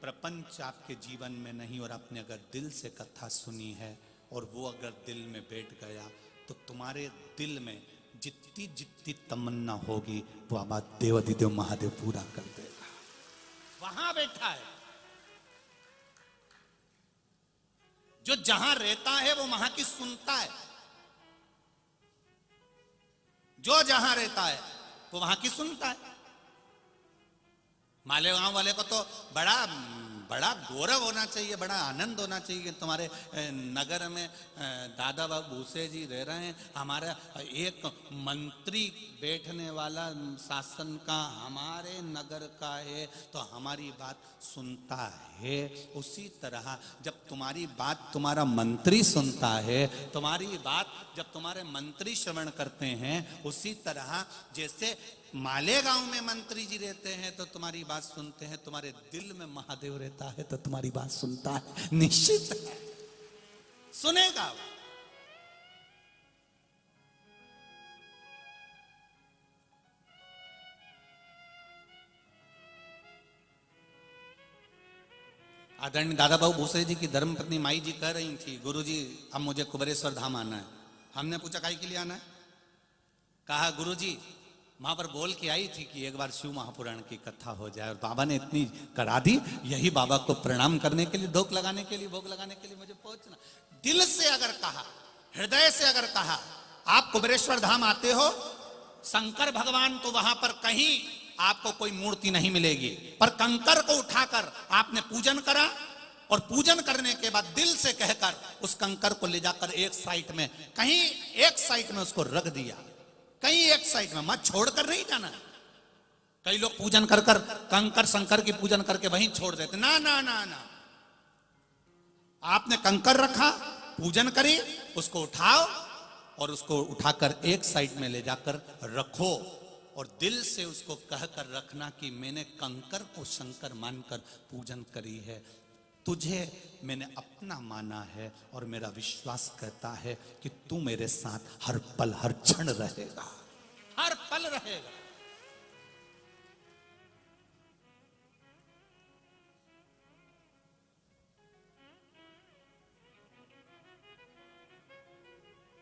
प्रपंच आपके जीवन में नहीं, और आपने अगर दिल से कथा सुनी है और वो अगर दिल में बैठ गया, तो तुम्हारे दिल में जितनी जितनी तमन्ना होगी वो आवाज देवाधिदेव महादेव पूरा कर देगा। वहां बैठा है, जो जहां रहता है वो वहां की सुनता है, जो जहां रहता है वो वहां की सुनता है। मालेगांव वाले को तो बड़ा बड़ा गौरव होना चाहिए, बड़ा आनंद होना चाहिए कि तुम्हारे नगर में दादा बाबू भूसे जी रह रहे हैं। हमारा एक मंत्री बैठने वाला शासन का हमारे नगर का है, तो हमारी बात सुनता है। उसी तरह जब तुम्हारी बात तुम्हारा मंत्री सुनता है, तुम्हारी बात जब तुम्हारे मंत्री श्रवण करते हैं, उसी तरह जैसे मालेगांव में मंत्री जी रहते हैं तो तुम्हारी बात सुनते हैं, तुम्हारे दिल में महादेव रहता है तो तुम्हारी बात सुनता है, निश्चित है सुनेगा। आदरणीय दादा बाबू भूसे जी की धर्मपत्नी माई जी कह रही थी, गुरुजी अब मुझे कुबेरेश्वर धाम आना है। हमने पूछा काहे के लिए आना है? कहा गुरुजी वहां पर बोल के आई थी कि एक बार शिव महापुराण की कथा हो जाए, और बाबा ने इतनी करा दी, यही बाबा को प्रणाम करने के लिए, धोख लगाने के लिए, भोग लगाने के लिए मुझे पहुंचना। दिल से अगर कहा, हृदय से अगर कहा, आप कुबेरेश्वर धाम आते हो, शंकर भगवान तो वहां पर कहीं आपको कोई मूर्ति नहीं मिलेगी, पर कंकर को उठाकर आपने पूजन करा, और पूजन करने के बाद दिल से कहकर उस कंकर को ले जाकर एक साइड में, कहीं एक साइड में उसको रख दिया, कहीं एक साइड में, मत छोड़कर नहीं जाना। कई लोग पूजन कर कर कंकर शंकर की पूजन करके वहीं छोड़ देते, ना ना ना ना, आपने कंकर रखा, पूजन करी, उसको उठाओ और उसको उठाकर एक साइड में ले जाकर रखो, और दिल से उसको कहकर रखना कि मैंने कंकर को शंकर मानकर पूजन करी है, तुझे मैंने अपना माना है, और मेरा विश्वास कहता है कि तू मेरे साथ हर पल हर क्षण रहेगा, हर पल रहेगा।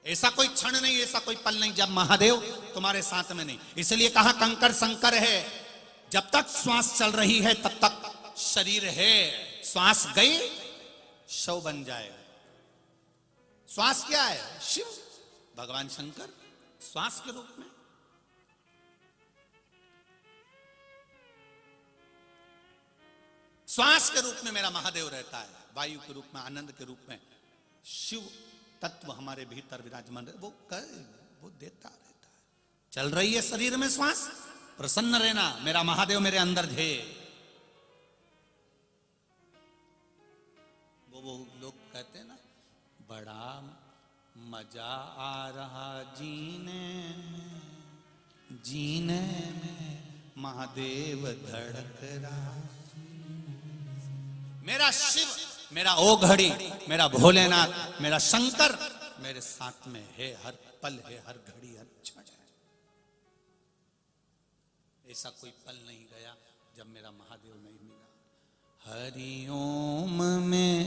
ऐसा कोई क्षण नहीं, ऐसा कोई पल नहीं जब महादेव तुम्हारे साथ में नहीं। इसलिए कहा कंकर शंकर है, जब तक श्वास चल रही है तब तक शरीर है, श्वास गई शव बन जाएगा। श्वास क्या है? शिव, भगवान शंकर श्वास के रूप में। श्वास के रूप में मेरा महादेव रहता है, वायु के रूप में, आनंद के रूप में शिव तत्व हमारे भीतर विराजमान है। वो देता रहता है। चल रही है शरीर में श्वास, प्रसन्न रहना, मेरा महादेव मेरे अंदर थे। वो लोग कहते हैं ना, बड़ा मजा आ रहा जीने में महादेव धड़क रहा। मेरा शिव, मेरा ओ घड़ी, मेरा भोलेनाथ, मेरा शंकर मेरे साथ में है, हर पल है, हर घड़ी, हर क्षण है। ऐसा कोई पल नहीं गया जब मेरा महादेव नहीं मिला। हरि ओम में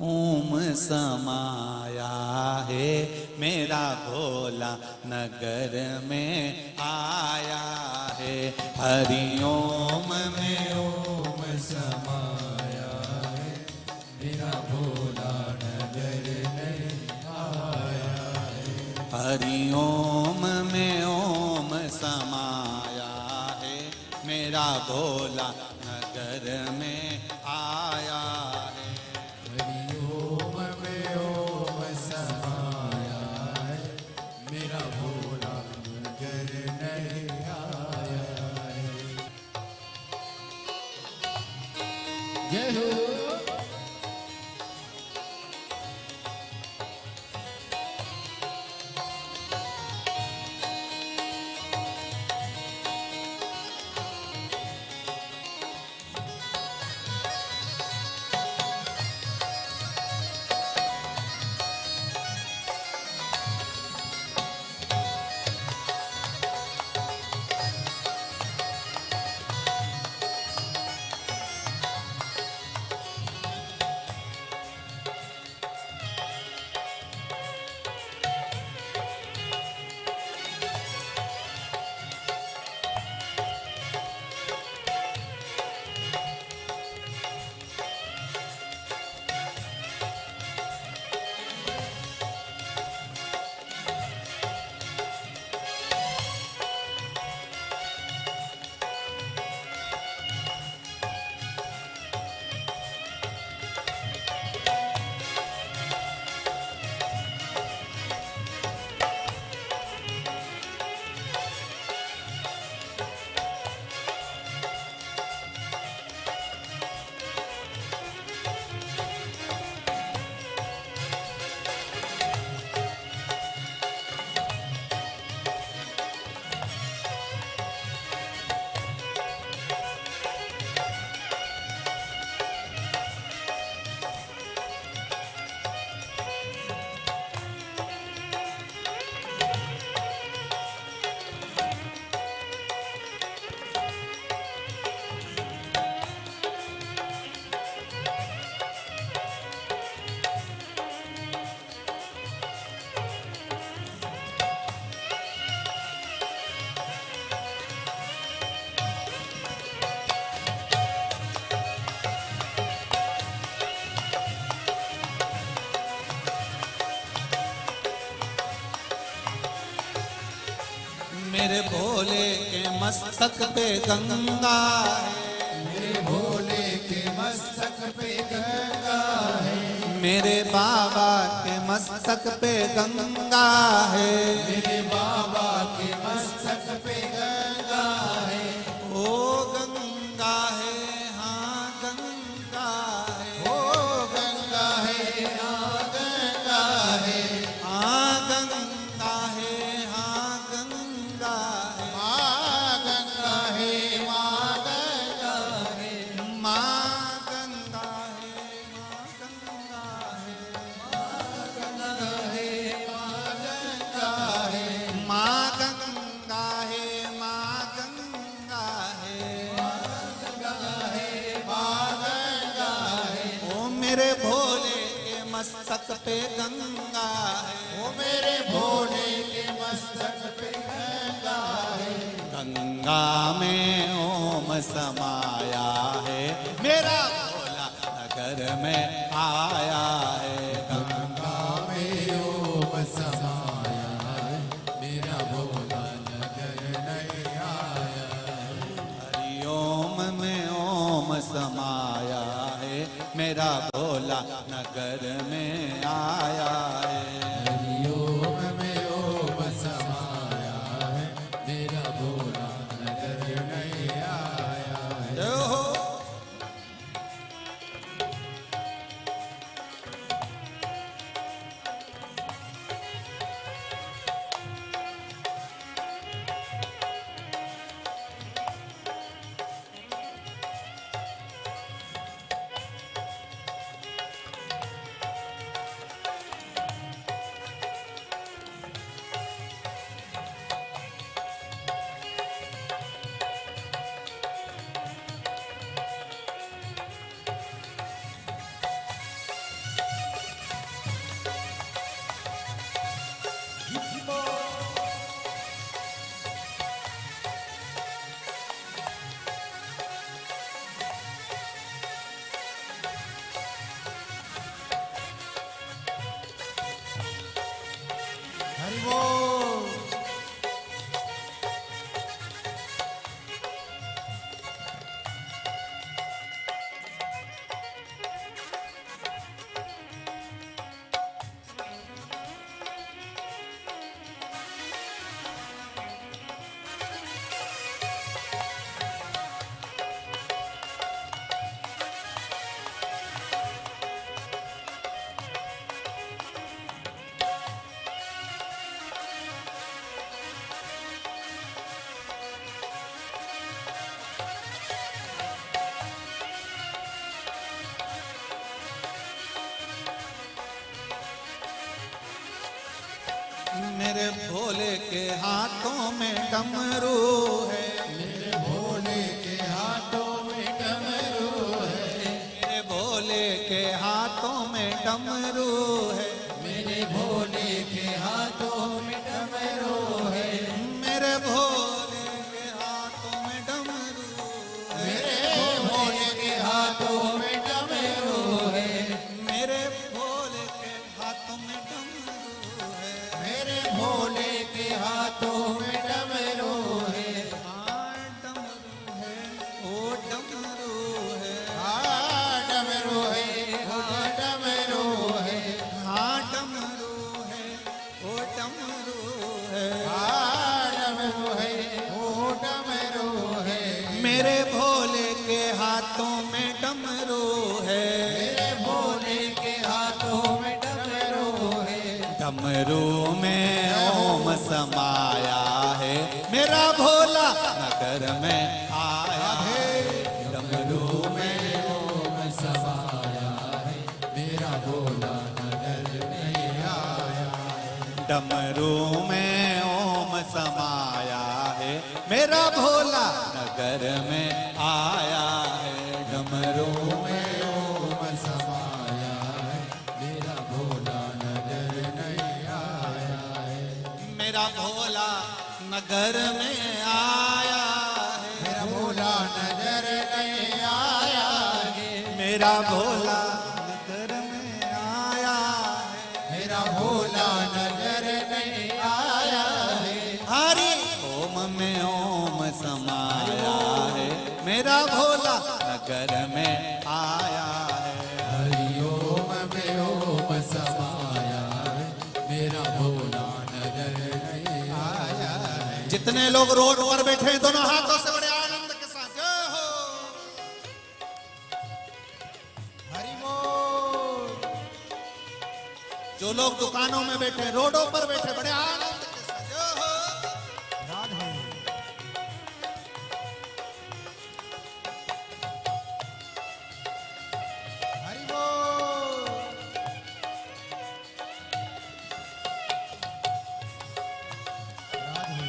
ओम समाया है, मेरा भोला नगर में आया है। हरि ओम में ओम समाया है, मेरा भोला नगर में आया है। हरि ओम में ओम समाया है, मेरा भोला नगर में आया है। हरि ओम में ओम समाया है, मेरा भोला नगर नहीं आया है। जय हो। मेरे भोले के मस्तक पे गंगा है, मेरे भोले के मस्तक पे गंगा है, मेरे बाबा के मस्तक पे गंगा है, मेरे बाबा के मस्तक पे गंगा है। ओ गंगा है, हाँ गंगा है, ओ गंगा है, हाँ गंगा है, हाँ गंगा है, हाँ गंगा है, माँ गंगा है, माँ गंगा है, माँ गंगा है, माँ गंगा है, माँ गंगा है, माँ गंगा है, माँ गंगा है। ओ मेरे भोले के मस्तक पे गंगा है, ओ मेरे भोले के मस्तक पे गंगा है, गंगा में ओम समाया है, मेरा भोला नगर में आया है। गंगा में ओम समाया है, मेरा भोला नगर नहीं आया है। हरि ओम में ओम समाया मेरा भोला नगर में आया है। हरिओम में ओम समाया है, मेरा भोला नगर में आया है। जय हो। हरि बोल। मेरे भोले के हाथों में डमरू है, मेरे भोले के हाथों में डमरू है, मेरे भोले के हाथों में डमरू है, मेरे भोले के हाथों में डमरू है, मेरे भोले के हाथों में डमरू है, मेरे भोले के हाथों में डमरू है, मेरे भोले के हाथों में डमरू है, मेरे भोले के हाथों में डमरू है। हाँ डमरू है, ओ डमरू है, हाँ डमरू है, हाँ डमरू है, हाँ डमरू है, ओ डमरू है, हाँ डमरू है, ओ डमरू है। मेरे भोले के हाथों में डमरू है, मेरे भोले के हाथों में डमरू है, डमरू में ओम समाया है, मेरा भोला नगर में आया है। डमरू में ओम समाया है, मेरा भोला नगर में आया है। डमरू में ओम समाया है, मेरा भोला नगर में आया है। डमरू में ओम समाया है, मेरा भोला नगर नहीं आया है। मेरा भोला नगर में आया है, मेरा भोला नजर नहीं आया है, मेरा भोला नगर में आया है। मेरा भोला नजर नहीं आया है। हरि ओम में ओम समाया है, मेरा भोला नगर में आया है। हरि ओम में ओम समाया है, मेरा भोला नजर नहीं आया है। जितने लोग रोड पर बैठे हैं दोनों हाथों से बड़े आनंद के साथ जय हो। हरि बोल। जो लोग दुकानों में बैठे, रोडों पर बैठे, बड़े आनंद के साथ जय हो। राधे। हरि बोल। राधे।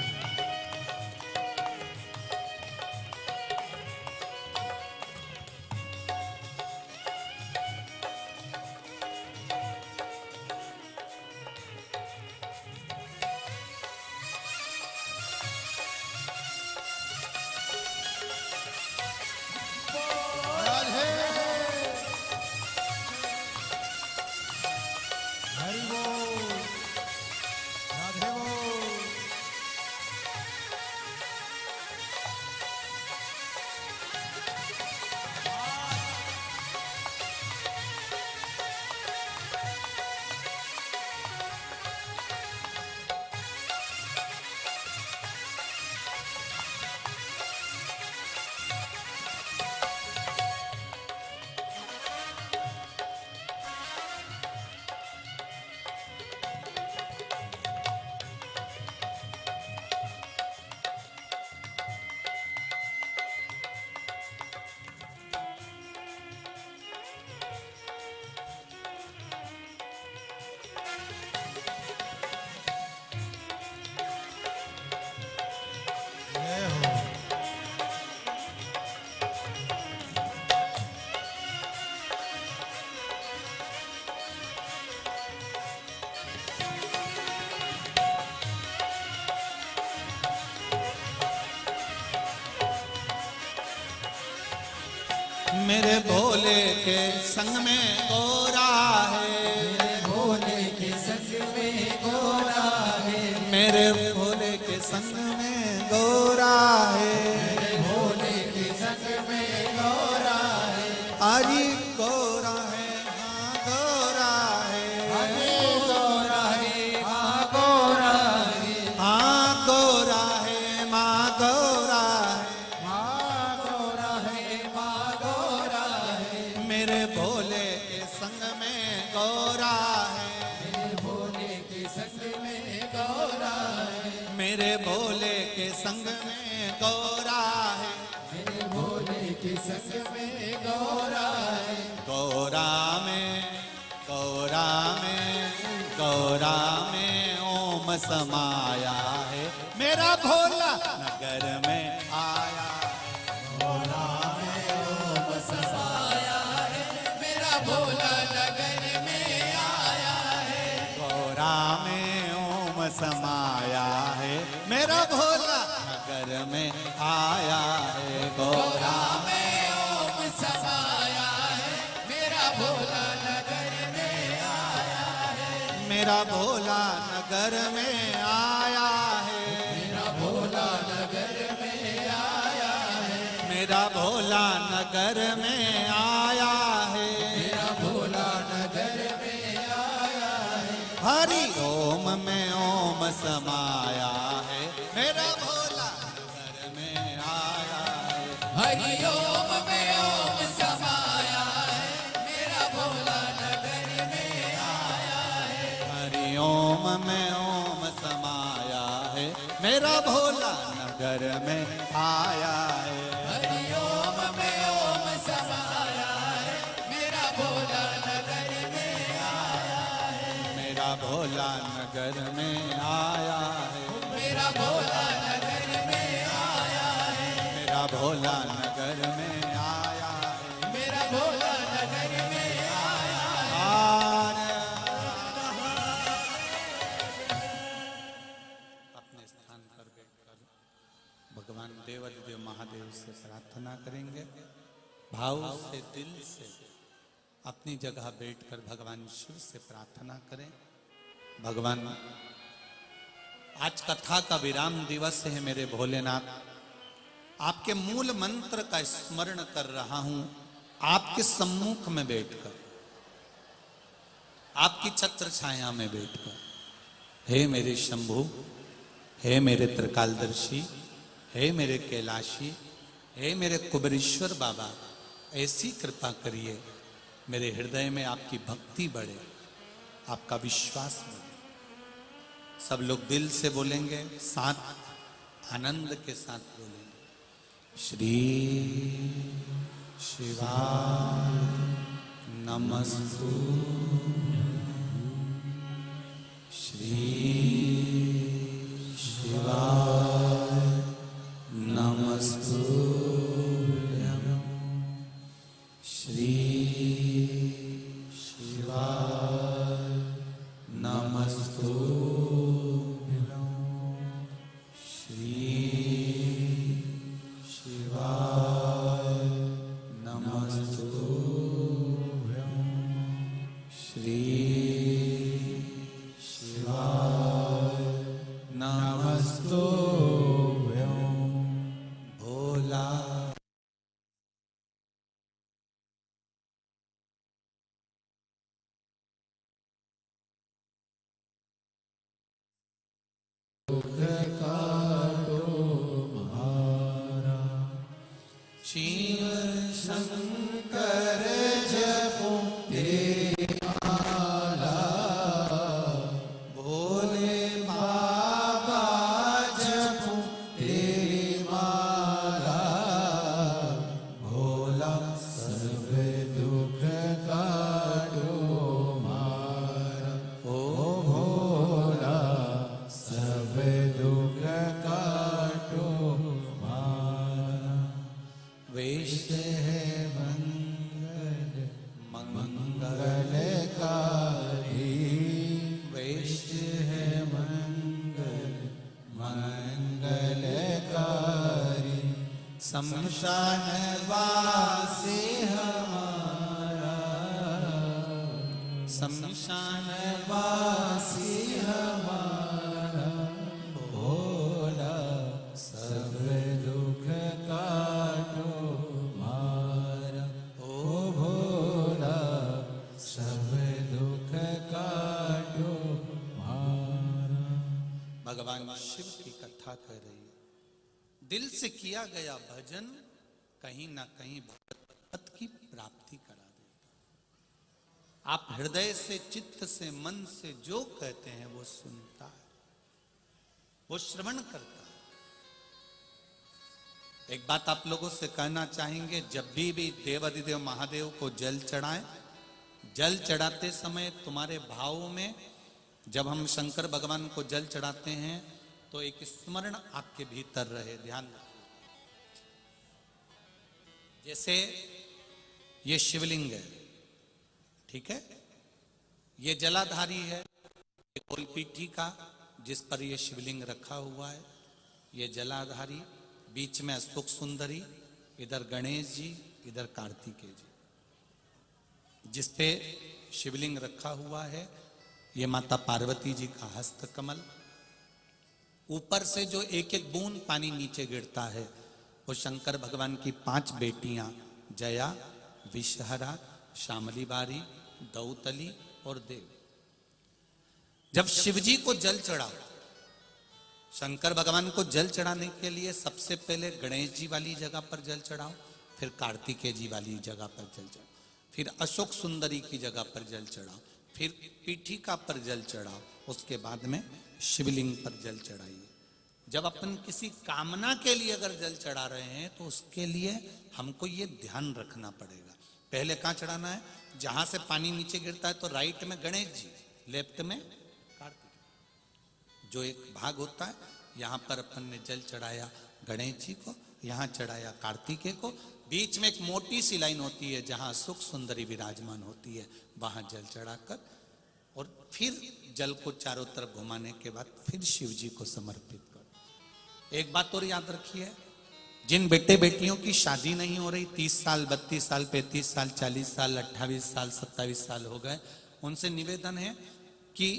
मेरे भोले के संग में गोरा है, भोले के संग में गोरा है, मेरे भोले के संग में गोरा है, भोले के संग में गोरा है, हरि गोरा है, हाँ गोरा है, हरे गोरा है, हाँ गोरा है, हाँ गोरा है, माँ गोरा है, माँ गोरा है, माँ गोरा है, मेरे भोले के संग में गोरा है, भोले के संग में गोरा है, मेरे भोले के संग में गोरा है, भोले के संग में गोरा है, गौरा में गौरा में गौरा में ओम समाया है, मेरा भोला नगर में आया, भोला में ओम समाया है, मेरा भोला नगर में आया है, गौरा में ओम समाया है, मेरा भोला नगर में आया है, गौरा में ओम समाया है, मेरा भोला नगर में आया है, मेरा भोला नगर में आया है, मेरा भोला नगर में आया है, मेरा भोला नगर में आया है, मेरा भोला नगर में आया है, हरि ओम में ओम समाया है, मेरा भोला नगर में आया है, हरि ओम में ओम समाया है, मेरा भोला नगर में आया है, हरि ओम में ओम समाया है, मेरा भोला नगर में आया है, हरि ओम में ओम समाया है, मेरा भोला नगर में आया है, मेरा भोला नगर में आया है, मेरा भोला नगर में आया है, मेरा भोला नगर में आया है, मेरा भोला नगर में आया है, अपने स्थान पर बैठकर भगवान देवाधिदेव महादेव से प्रार्थना करेंगे, भाव से दिल से अपनी जगह बैठकर भगवान शिव से प्रार्थना करें। भगवान आज कथा का विराम दिवस है, मेरे भोलेनाथ आपके मूल मंत्र का स्मरण कर रहा हूं, आपके सम्मुख में बैठकर, आपकी छत्र छाया में बैठकर। हे मेरे शंभु, हे मेरे त्रिकालदर्शी, हे मेरे कैलाशी, हे मेरे कुबेरेश्वर बाबा, ऐसी कृपा करिए मेरे हृदय में आपकी भक्ति बढ़े, आपका विश्वास बढ़े। सब लोग दिल से बोलेंगे, साथ आनंद के साथ बोलेंगे। श्री शिवाय नमस्तु, श्री शिवाय नमस्तु, श्री शिवाय नमस्तु, श्री शिवाय नमस्तु, श्री शिवाय नमस्तु, भोला शिव शंकर जपो भोले बाबा जपो भोला सब दुख काटो मारा, ओ भोला सब दुख काटो मारा, वेश है मंगल मंगलकारी, वेश है मंगलकारी, शमशान वासी हमारा, शमशान वासी हमारा, भोला सब दुख काटो मारा, ओ भोला सब दुख काटो मारा। भगवान शिव की कथा कर रही है। दिल से किया गया भजन कहीं ना कहीं भगवत की प्राप्ति करा देता। आप हृदय से, चित्त से, मन से जो कहते हैं वो सुनता है, वो श्रवण करता है। एक बात आप लोगों से कहना चाहेंगे, जब भी देवाधिदेव महादेव को जल चढ़ाएं, जल चढ़ाते समय तुम्हारे भावों में, जब हम शंकर भगवान को जल चढ़ाते हैं तो एक स्मरण आपके भीतर रहे, ध्यान रखो। जैसे ये शिवलिंग है, ठीक है, ये जलाधारी है, गोलपीठी का जिस पर ये शिवलिंग रखा हुआ है, ये जलाधारी, बीच में अशोक सुंदरी, इधर गणेश जी, इधर कार्तिकेय जी, जिस पे शिवलिंग रखा हुआ है, ये माता पार्वती जी का हस्त कमल। ऊपर से जो एक एक बूंद पानी नीचे गिरता है वो शंकर भगवान की 5 बेटियां, जया, विषहरा, श्यामली बारी, दौतली और देव। जब शिवजी को जल चढ़ाओ, शंकर भगवान को जल चढ़ाने के लिए सबसे पहले गणेश जी वाली जगह पर जल चढ़ाओ, फिर कार्तिकेय जी वाली जगह पर जल चढ़ाओ, फिर अशोक सुंदरी की जगह पर जल चढ़ाओ, फिर पीठिका पर जल चढ़ाओ, उसके बाद में शिवलिंग पर जल चढ़ाइए। जब अपन किसी कामना के लिए अगर जल चढ़ा रहे हैं तो उसके लिए हमको ये ध्यान रखना पड़ेगा, पहले कहाँ चढ़ाना है, जहां से पानी नीचे गिरता है तो राइट में गणेश जी, लेफ्ट में कार्तिक, जो एक भाग होता है, यहाँ पर अपन ने जल चढ़ाया गणेश जी को, यहाँ चढ़ाया कार्तिकेय को, बीच में एक मोटी सी लाइन होती है जहां सुख सुंदरी विराजमान होती है, वहां जल चढ़ाकर और फिर जल को चारों तरफ घुमाने के बाद फिर शिव जी को समर्पित करो। एक बात और याद रखिए, जिन बेटे बेटियों की शादी नहीं हो रही, 30 साल, 32 साल, 35 साल, 40 साल, 28 साल, 27 साल हो गए, उनसे निवेदन है कि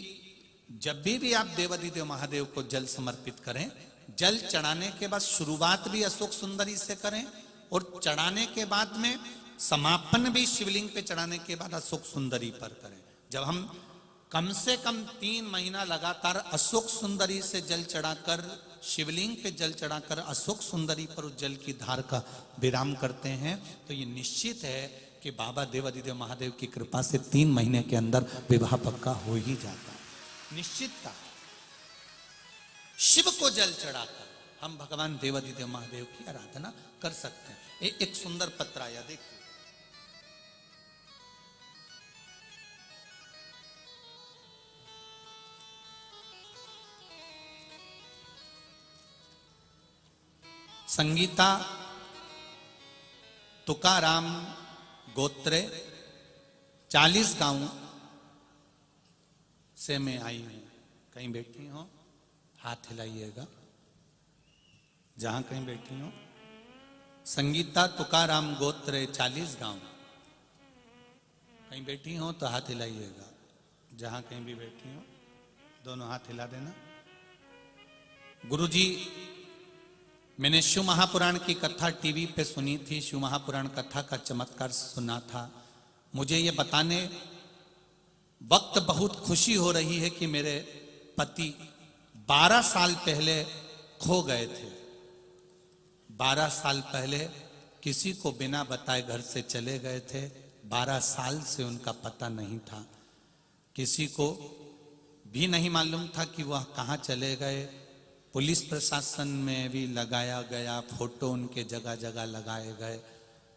जब भी आप देवाधिदेव महादेव को जल समर्पित करें, जल चढ़ाने के बाद शुरुआत भी अशोक सुंदरी से करें और चढ़ाने के बाद में समापन भी शिवलिंग पे चढ़ाने के बाद अशोक सुंदरी पर करें। जब हम कम से कम 3 महीना लगातार अशोक सुंदरी से जल चढ़ाकर, शिवलिंग पे जल चढ़ाकर अशोक सुंदरी पर उस जल की धार का विराम करते हैं तो ये निश्चित है कि बाबा देवाधिदेव महादेव की कृपा से 3 महीने के अंदर विवाह पक्का हो ही जाता है, निश्चितता। शिव को जल चढ़ाकर हम भगवान देवाधिदेव महादेव की आराधना कर सकते हैं। एक सुंदर पत्र आया, देखिए, संगीता तुकाराम गोत्रे 40 गांव से मैं आई हूं। कहीं बैठी हो हाथ हिलाइएगा, जहां कहीं बैठी हो। संगीता तुकाराम गोत्र 40 गांव, कहीं बैठी हो तो हाथ हिलाइएगा, जहां कहीं भी बैठी हो दोनों हाथ हिला देना। गुरुजी, मैंने शिव महापुराण की कथा टीवी पे सुनी थी, शिव महापुराण कथा का चमत्कार सुना था। मुझे ये बताने वक्त बहुत खुशी हो रही है कि मेरे पति 12 साल पहले खो गए थे। 12 साल पहले किसी को बिना बताए घर से चले गए थे। 12 साल से उनका पता नहीं था, किसी को भी नहीं मालूम था कि वह कहाँ चले गए। पुलिस प्रशासन में भी लगाया गया, फोटो उनके जगह जगह लगाए गए,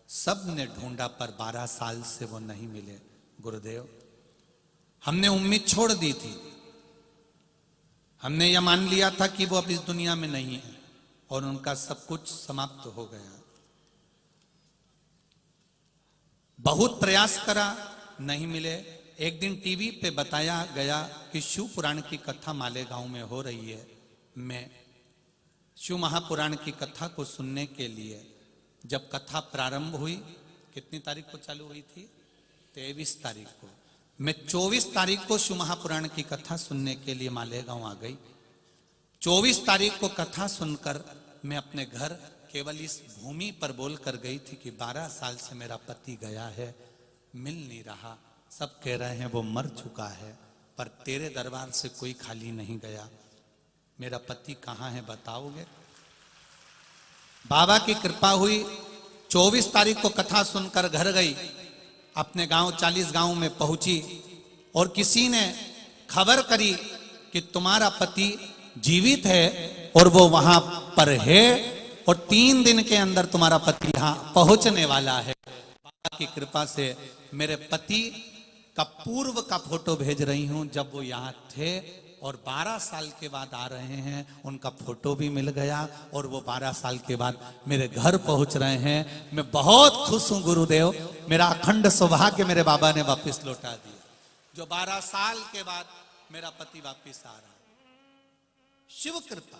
सब ने ढूंढा पर 12 साल से वो नहीं मिले। गुरुदेव, हमने उम्मीद छोड़ दी थी, हमने यह मान लिया था कि वो अब इस दुनिया में नहीं है और उनका सब कुछ समाप्त हो गया। बहुत प्रयास करा, नहीं मिले। एक दिन टीवी पे बताया गया कि शिव पुराण की कथा मालेगांव में हो रही है। मैं शिव महापुराण की कथा को सुनने के लिए जब कथा प्रारंभ हुई, कितनी तारीख को चालू हुई थी? 23 तारीख को। मैं 24 तारीख को शिव महापुराण की कथा सुनने के लिए मालेगांव आ गई। 24 तारीख को कथा सुनकर मैं अपने घर केवल इस भूमि पर बोल कर गई थी कि 12 साल से मेरा पति गया है, मिल नहीं रहा, सब कह रहे हैं वो मर चुका है, पर तेरे दरबार से कोई खाली नहीं गया। मेरा पति कहाँ है बताओगे? बाबा की कृपा हुई। 24 तारीख को कथा सुनकर घर गई, अपने गांव 40 गांव में पहुंची और किसी ने खबर करी कि तुम्हारा पति जीवित है और वो वहां पर है और 3 दिन के अंदर तुम्हारा पति यहां पहुंचने वाला है। बाबा की कृपा से मेरे पति का पूर्व का फोटो भेज रही हूं, जब वो यहां थे और 12 साल के बाद आ रहे हैं, उनका फोटो भी मिल गया और वो 12 साल के बाद मेरे घर पहुंच रहे हैं। मैं बहुत खुश हूं गुरुदेव, मेरा अखंड सौभाग्य मेरे बाबा ने वापस लौटा दिया, जो 12 साल के बाद मेरा पति वापस आ रहा है। शिव कृपा,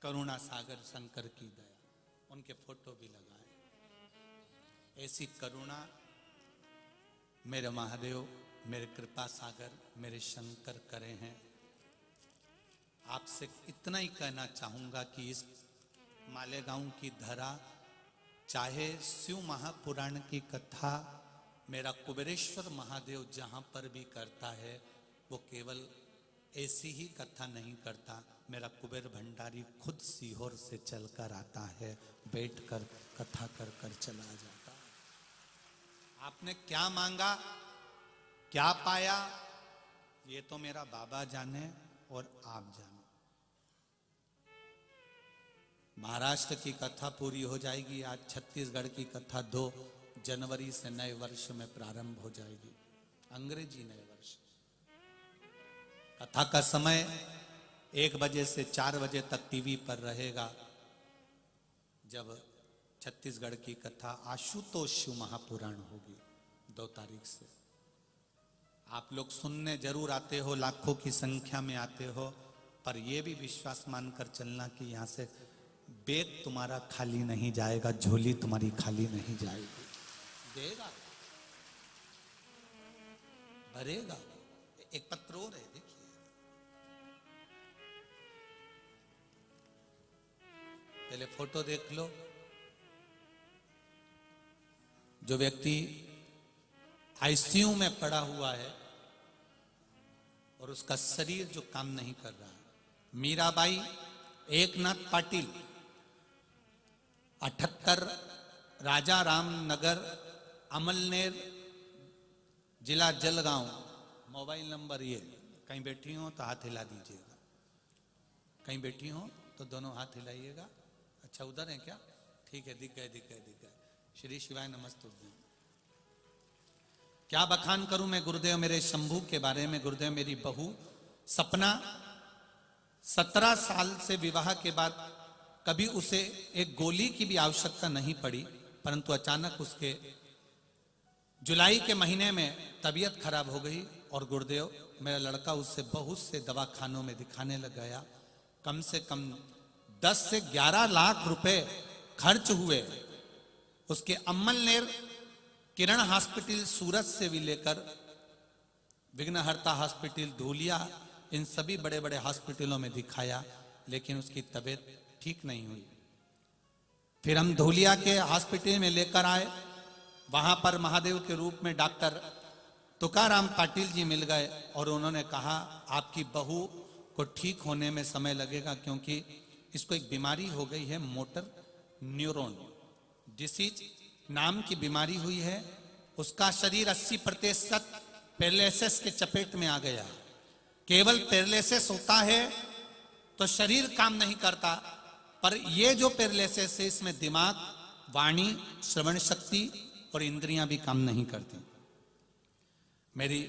करुणा सागर शंकर की दया, उनके फोटो भी लगाए। ऐसी करुणा मेरे महादेव, मेरे कृपा सागर, मेरे शंकर करे हैं। आपसे इतना ही कहना चाहूंगा कि इस मालेगांव की धरा, चाहे शिव महापुराण की कथा मेरा कुबेरेश्वर महादेव जहां पर भी करता है, वो केवल ऐसी ही कथा नहीं करता। मेरा कुबेर भंडारी खुद सीहोर से चलकर आता है, बैठकर कथा कर कर चला जाता है। आपने क्या मांगा, क्या पाया, ये तो मेरा बाबा जाने और आप जाने। महाराष्ट्र की कथा पूरी हो जाएगी, आज छत्तीसगढ़ की कथा 2 जनवरी से नए वर्ष में प्रारंभ हो जाएगी, अंग्रेजी नए वर्ष। कथा का समय 1 बजे से 4 बजे तक टीवी पर रहेगा, जब छत्तीसगढ़ की कथा आशुतोष शिव महापुराण होगी 2 तारीख से। आप लोग सुनने जरूर आते हो, लाखों की संख्या में आते हो, पर यह भी विश्वास मानकर चलना कि यहां से बैग तुम्हारा खाली नहीं जाएगा, झोली तुम्हारी खाली नहीं जाएगी। देगा, भरेगा। एक पत्र और है, देखिए, पहले फोटो देख लो। जो व्यक्ति आईसीयू में पड़ा हुआ है और उसका शरीर जो काम नहीं कर रहा है, मीराबाई एकनाथ पाटिल, 78, राजा राम नगर, अमलनेर, जिला जलगांव। मोबाइल नंबर ये, कहीं बैठी हो तो हाथ हिला दीजिएगा, कहीं बैठी हो तो दोनों हाथ हिलाइएगा। अच्छा, उधर है क्या? ठीक है, दिख गए दिख गए दिख गए। श्री शिवाय नमस्तुभ्यं। क्या बखान करूं मैं गुरुदेव मेरे शंभू के बारे में। गुरुदेव, मेरी बहू सपना 17 साल से विवाह के बाद कभी उसे एक गोली की भी आवश्यकता नहीं पड़ी, परंतु अचानक उसके जुलाई के महीने में तबीयत खराब हो गई और गुरुदेव मेरा लड़का उससे बहुत से दवाखानों में दिखाने लग गया। कम से कम 10 से 11 लाख रुपए खर्च हुए। उसके अम्मलनेर किरण हॉस्पिटल सूरत से भी लेकर विघ्नहर्ता हॉस्पिटल धूलिया, इन सभी बड़े बड़े हॉस्पिटलों में दिखाया, लेकिन उसकी तबीयत ठीक नहीं हुई। फिर हम धूलिया के हॉस्पिटल में लेकर आए, वहां पर महादेव के रूप में डॉक्टर तुकाराम पाटिल जी मिल गए और उन्होंने कहा आपकी बहू को ठीक होने में समय लगेगा, क्योंकि इसको एक बीमारी हो गई है, मोटर न्यूरॉन डिसीज नाम की बीमारी हुई है। उसका शरीर 80% पैरालिसिस के चपेट में आ गया। केवल पैरालिसिस होता है तो शरीर काम नहीं करता, पर ये जो पैरालिसिस है इसमें दिमाग, वाणी, श्रवण शक्ति और इंद्रियां भी काम नहीं करती। मेरी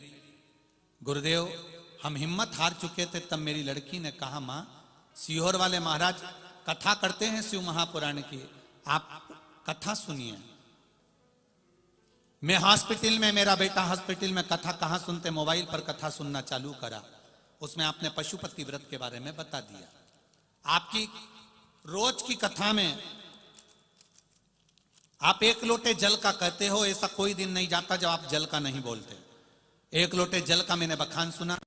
गुरुदेव, हम हिम्मत हार चुके थे, तब मेरी लड़की ने कहा मां, सीहोर वाले महाराज कथा करते हैं शिव महापुराण की, आप कथा सुनिए। मैं हॉस्पिटल में, मेरा बेटा हॉस्पिटल में, कथा कहां सुनते, मोबाइल पर कथा सुनना चालू करा। उसमें आपने पशुपति व्रत के बारे में बता दिया। आपकी रोज की कथा में आप एक लोटे जल का कहते हो, ऐसा कोई दिन नहीं जाता जब आप जल का नहीं बोलते। एक लोटे जल का मैंने बखान सुना,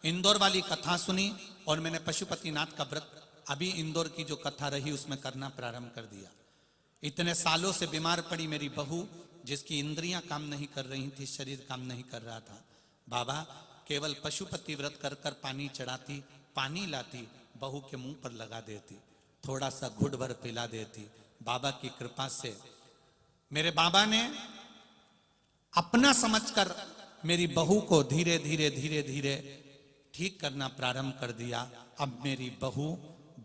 इंदौर वाली कथा सुनी, और मैंने पशुपतिनाथ का व्रत अभी इंदौर की जो कथा रही उसमें करना प्रारंभ कर दिया। इतने सालों से बीमार पड़ी मेरी बहू, जिसकी इंद्रियां काम नहीं कर रही थी, शरीर काम नहीं कर रहा था। बाबा केवल पशुपति व्रत कर कर पानी चढ़ाती, पानी लाती, बहू के मुंह पर लगा देती, थोड़ा सा घुट भर पिला देती। बाबा की कृपा से मेरे बाबा ने अपना समझकर मेरी बहू को धीरे धीरे धीरे धीरे ठीक करना प्रारंभ कर दिया। अब मेरी बहू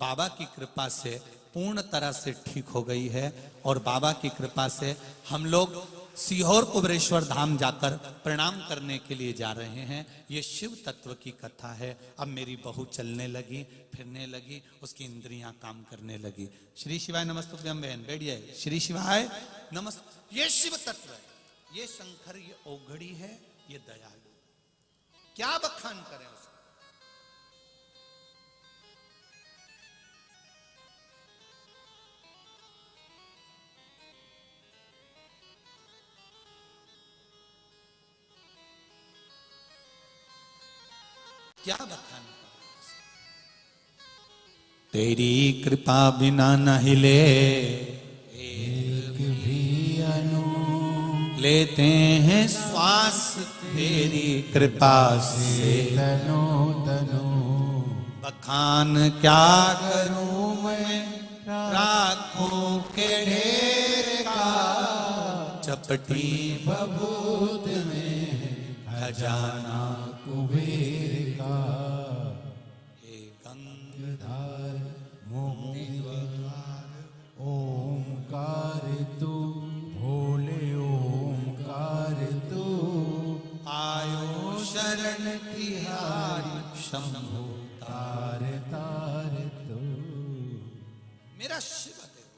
बाबा की कृपा से पूर्ण तरह से ठीक हो गई है, और बाबा की कृपा से हम लोग सीहोर कुबरेश्वर धाम जाकर प्रणाम करने के लिए जा रहे हैं। ये शिव तत्व की कथा है। अब मेरी बहू चलने लगी, फिरने लगी, उसकी इंद्रियां काम करने लगी। श्री शिवाय नमस्तुभ्यम बहन, बैठिए। श्री शिवाय नमस्त। ये शिव तत्व है, ये शंकर, ये औघड़ी है, ये दयालु। क्या बखान करें उसका। क्या बखान करें। तेरी कृपा बिना न हिले एक भी अनु लेते हैं श्वास, तेरी कृपा से तनो तनु बखान क्या करूं मैं राखों के ढेर का, चपटी बबूत में खजाना कुबेर का हे गंग धार ओमकार तू भोले ओमकार तू आयो शरण तिहारी शंभो। तार तार तू मेरा शिव देव,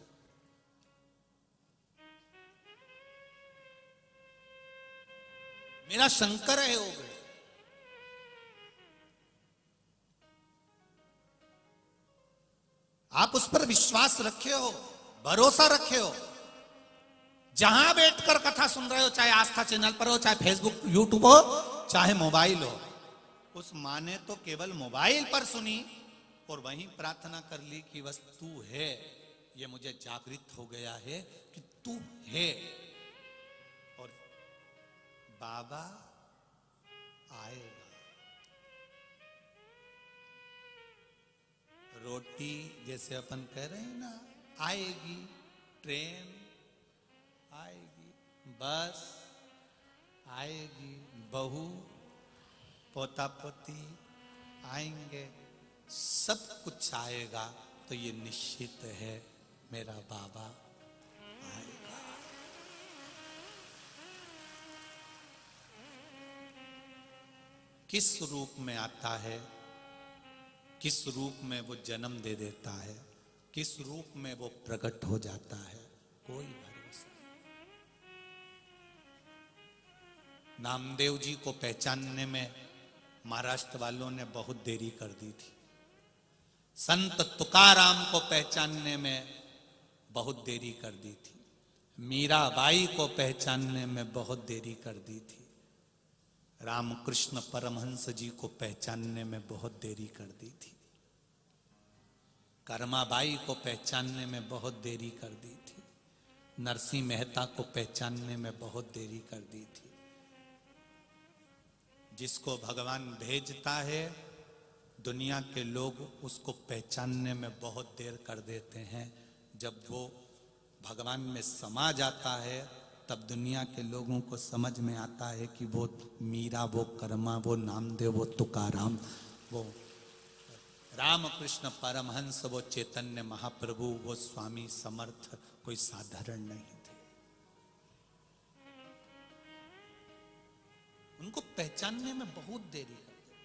मेरा शंकर है ओगड़े। आप उस पर विश्वास रखे हो, भरोसा रखे हो। जहां बैठकर कथा सुन रहे हो, चाहे आस्था चैनल पर हो, चाहे फेसबुक यूट्यूब हो, चाहे मोबाइल हो, उस माँ ने तो केवल मोबाइल पर सुनी और वहीं प्रार्थना कर ली कि बस तू है। ये मुझे जागृत हो गया है कि तू है। और बाबा आएगा। रोटी जैसे अपन कह रहे हैं ना, आएगी, ट्रेन आएगी, बस आएगी, बहू पोता पोती आएंगे, सब कुछ आएगा। तो ये निश्चित है मेरा बाबा आएगा। किस रूप में आता है, किस रूप में वो जन्म दे देता है, किस रूप में वो प्रकट हो जाता है, कोई भरोसा नहीं। नामदेव जी को पहचानने में महाराष्ट्र वालों ने बहुत देरी कर दी थी। संत तुकाराम को पहचानने में बहुत देरी कर दी थी। मीराबाई को पहचानने में बहुत देरी कर दी थी। रामकृष्ण परमहंस जी को पहचानने में बहुत देरी कर दी थी। कर्माबाई को पहचानने में बहुत देरी कर दी थी। नरसिंह मेहता को पहचानने में बहुत देरी कर दी थी। जिसको भगवान भेजता है, दुनिया के लोग उसको पहचानने में बहुत देर कर देते हैं। जब वो भगवान में समा जाता है, तब दुनिया के लोगों को समझ में आता है कि वो मीरा, वो कर्मा, वो नामदेव, वो तुकाराम, वो रामकृष्ण परमहंस, वो चैतन्य महाप्रभु, वो स्वामी समर्थ कोई साधारण नहीं थे। उनको पहचानने में बहुत देरी कर देते।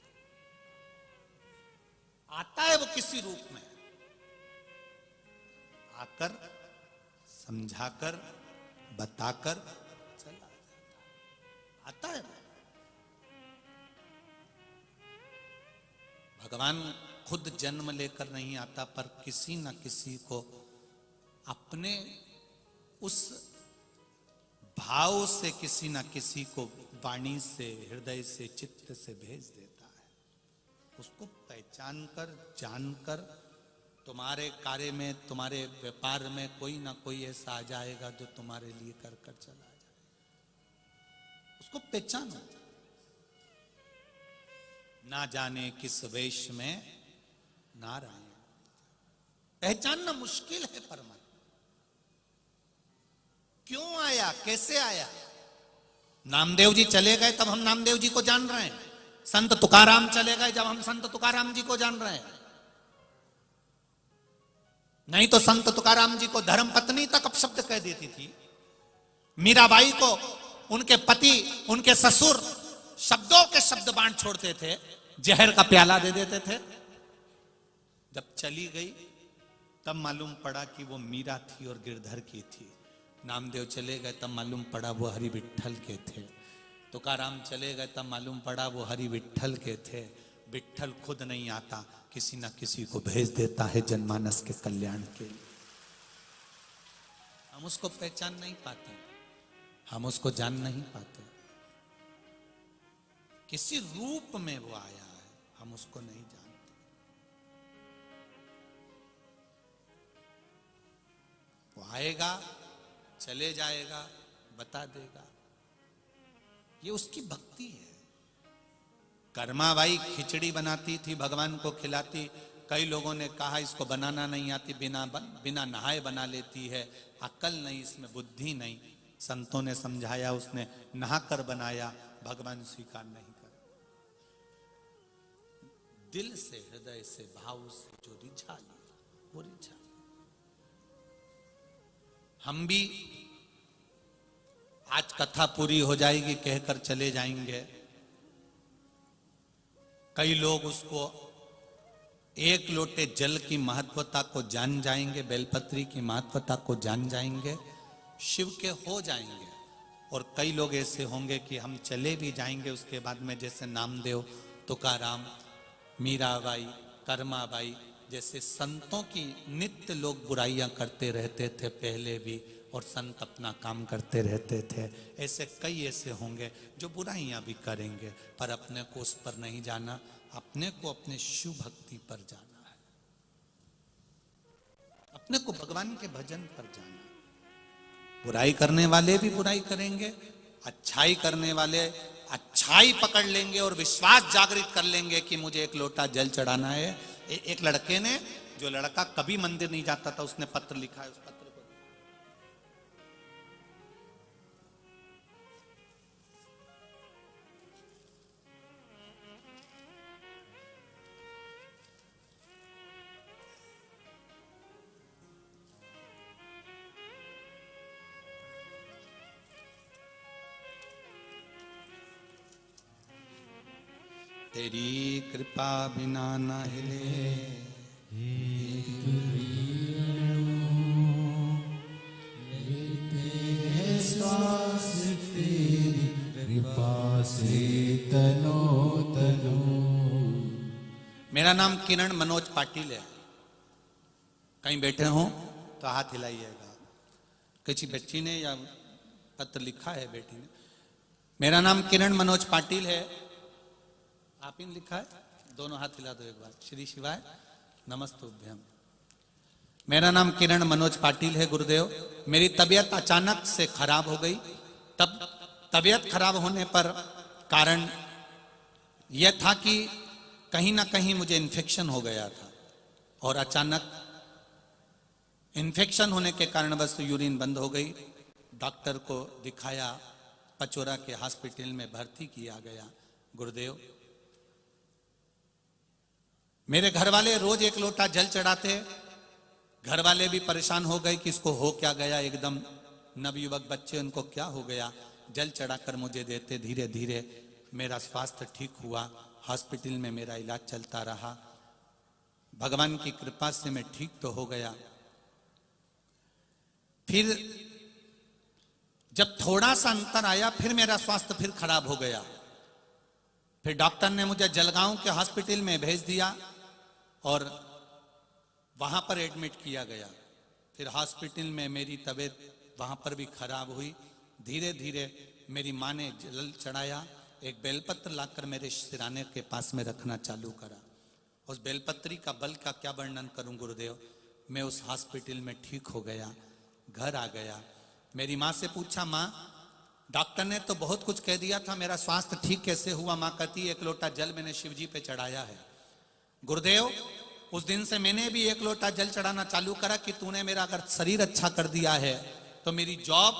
आता है वो किसी रूप में, आकर समझाकर बताकर चला जाता। आता है वो। भगवान खुद जन्म लेकर नहीं आता, पर किसी न किसी को अपने उस भाव से किसी न किसी को वाणी से, हृदय से, चित्त से भेज देता है। उसको पहचान कर, जानकर तुम्हारे कार्य में, तुम्हारे व्यापार में कोई ना कोई ऐसा आ जाएगा जो तुम्हारे लिए कर कर चला जाए। उसको पहचानो। ना जाने किस वेश में नारायण, पहचानना मुश्किल है परमात्मा। क्यों आया, कैसे आया? नामदेव जी चले गए तब हम नामदेव जी को जान रहे हैं। संत तुकाराम चले गए जब हम संत तुकाराम जी को जान रहे हैं। नहीं तो संत तुकाराम जी को धर्म पत्नी तक अपशब्द कह देती थी। मीराबाई को उनके पति, उनके ससुर शब्दों के शब्द बांट छोड़ते थे, जहर का प्याला दे देते थे। जब चली गई तब मालूम पड़ा कि वो मीरा थी और गिरधर की थी। नामदेव चले गए तब मालूम पड़ा वो हरि विट्ठल के थे। तुकाराम चले गए तब मालूम पड़ा वो हरि विट्ठल के थे। विट्ठल खुद नहीं आता, किसी न किसी को भेज देता है जनमानस के कल्याण के लिए। हम उसको पहचान नहीं पाते, हम उसको जान नहीं पाते। किसी रूप में वो आया है, हम उसको नहीं जानते। वो आएगा, चले जाएगा, बता देगा। ये उसकी भक्ति है। कर्माबाई खिचड़ी बनाती थी, भगवान को खिलाती। कई लोगों ने कहा इसको बनाना नहीं आती, बिना नहाए बना लेती है, अक्ल नहीं, इसमें बुद्धि नहीं। संतों ने समझाया, उसने नहाकर बनाया, भगवान स्वीकार नहीं कर। दिल से, हृदय से, भाव से जो रिझा लिया वो रिझा। हम भी आज कथा पूरी हो जाएगी कहकर चले जाएंगे। कई लोग उसको एक लोटे जल की महत्वता को जान जाएंगे, बेलपत्री की महत्वता को जान जाएंगे, शिव के हो जाएंगे। और कई लोग ऐसे होंगे कि हम चले भी जाएंगे उसके बाद में, जैसे नामदेव, तुकाराम, मीराबाई, कर्माबाई जैसे संतों की नित्य लोग बुराइयां करते रहते थे पहले भी, और संत अपना काम करते रहते थे। ऐसे कई ऐसे होंगे जो बुराइयां भी करेंगे, पर अपने को उस पर नहीं जाना, अपने को अपने शिव भक्ति पर जाना है, अपने को भगवान के भजन पर जाना। बुराई करने वाले भी बुराई करेंगे, अच्छाई करने वाले अच्छाई पकड़ लेंगे और विश्वास जागृत कर लेंगे कि मुझे एक लोटा जल चढ़ाना है। एक लड़के ने, जो लड़का कभी मंदिर नहीं जाता था, उसने पत्र लिखा है। उस पत्र को तेरी कृपा बिना न हिले, श्वास तेरी कृपा से तनो तनो। मेरा नाम किरण मनोज पाटिल है। कहीं बैठे हो तो हाथ हिलाइएगा। किसी बच्ची ने या पत्र लिखा है बेटी ने। मेरा नाम किरण मनोज पाटिल है। आप ही ने लिखा है? दोनों हाथ हिला दो एक बार। श्री शिवाय नमस्तुभ्यम। मेरा नाम किरण मनोज पाटिल है गुरुदेव। मेरी तबीयत अचानक से खराब हो गई। तब तबीयत खराब होने पर कारण यह था कि कहीं ना कहीं मुझे इन्फेक्शन हो गया था, और अचानक इन्फेक्शन होने के कारण बस यूरिन बंद हो गई। डॉक्टर को दिखाया, पचोरा के हॉस्पिटल में भर्ती किया गया। गुरुदेव, मेरे घर वाले रोज एक लोटा जल चढ़ाते। घर वाले भी परेशान हो गए कि इसको हो क्या गया, एकदम नवयुवक बच्चे, उनको क्या हो गया। जल चढ़ाकर मुझे देते। धीरे धीरे मेरा स्वास्थ्य ठीक हुआ। हॉस्पिटल में मेरा इलाज चलता रहा। भगवान की कृपा से मैं ठीक तो हो गया। फिर जब थोड़ा सा अंतर आया, फिर मेरा स्वास्थ्य फिर खराब हो गया। फिर डॉक्टर ने मुझे जलगांव के हॉस्पिटल में भेज दिया। और वहां पर एडमिट किया गया। फिर हॉस्पिटल में मेरी तबीयत वहां पर भी खराब हुई। धीरे धीरे मेरी माँ ने जल चढ़ाया, एक बेलपत्र लाकर मेरे सिराने के पास में रखना चालू करा। उस बेलपत्री का बल का क्या वर्णन करूं गुरुदेव। मैं उस हॉस्पिटल में ठीक हो गया, घर आ गया। मेरी माँ से पूछा, माँ डॉक्टर ने तो बहुत कुछ कह दिया था, मेरा स्वास्थ्य ठीक कैसे हुआ? माँ कहती, 1 लोटा जल मैंने शिव जी पे चढ़ाया है। गुरुदेव उस दिन से मैंने भी 1 लोटा जल चढ़ाना चालू करा कि तूने मेरा अगर शरीर अच्छा कर दिया है तो मेरी जॉब,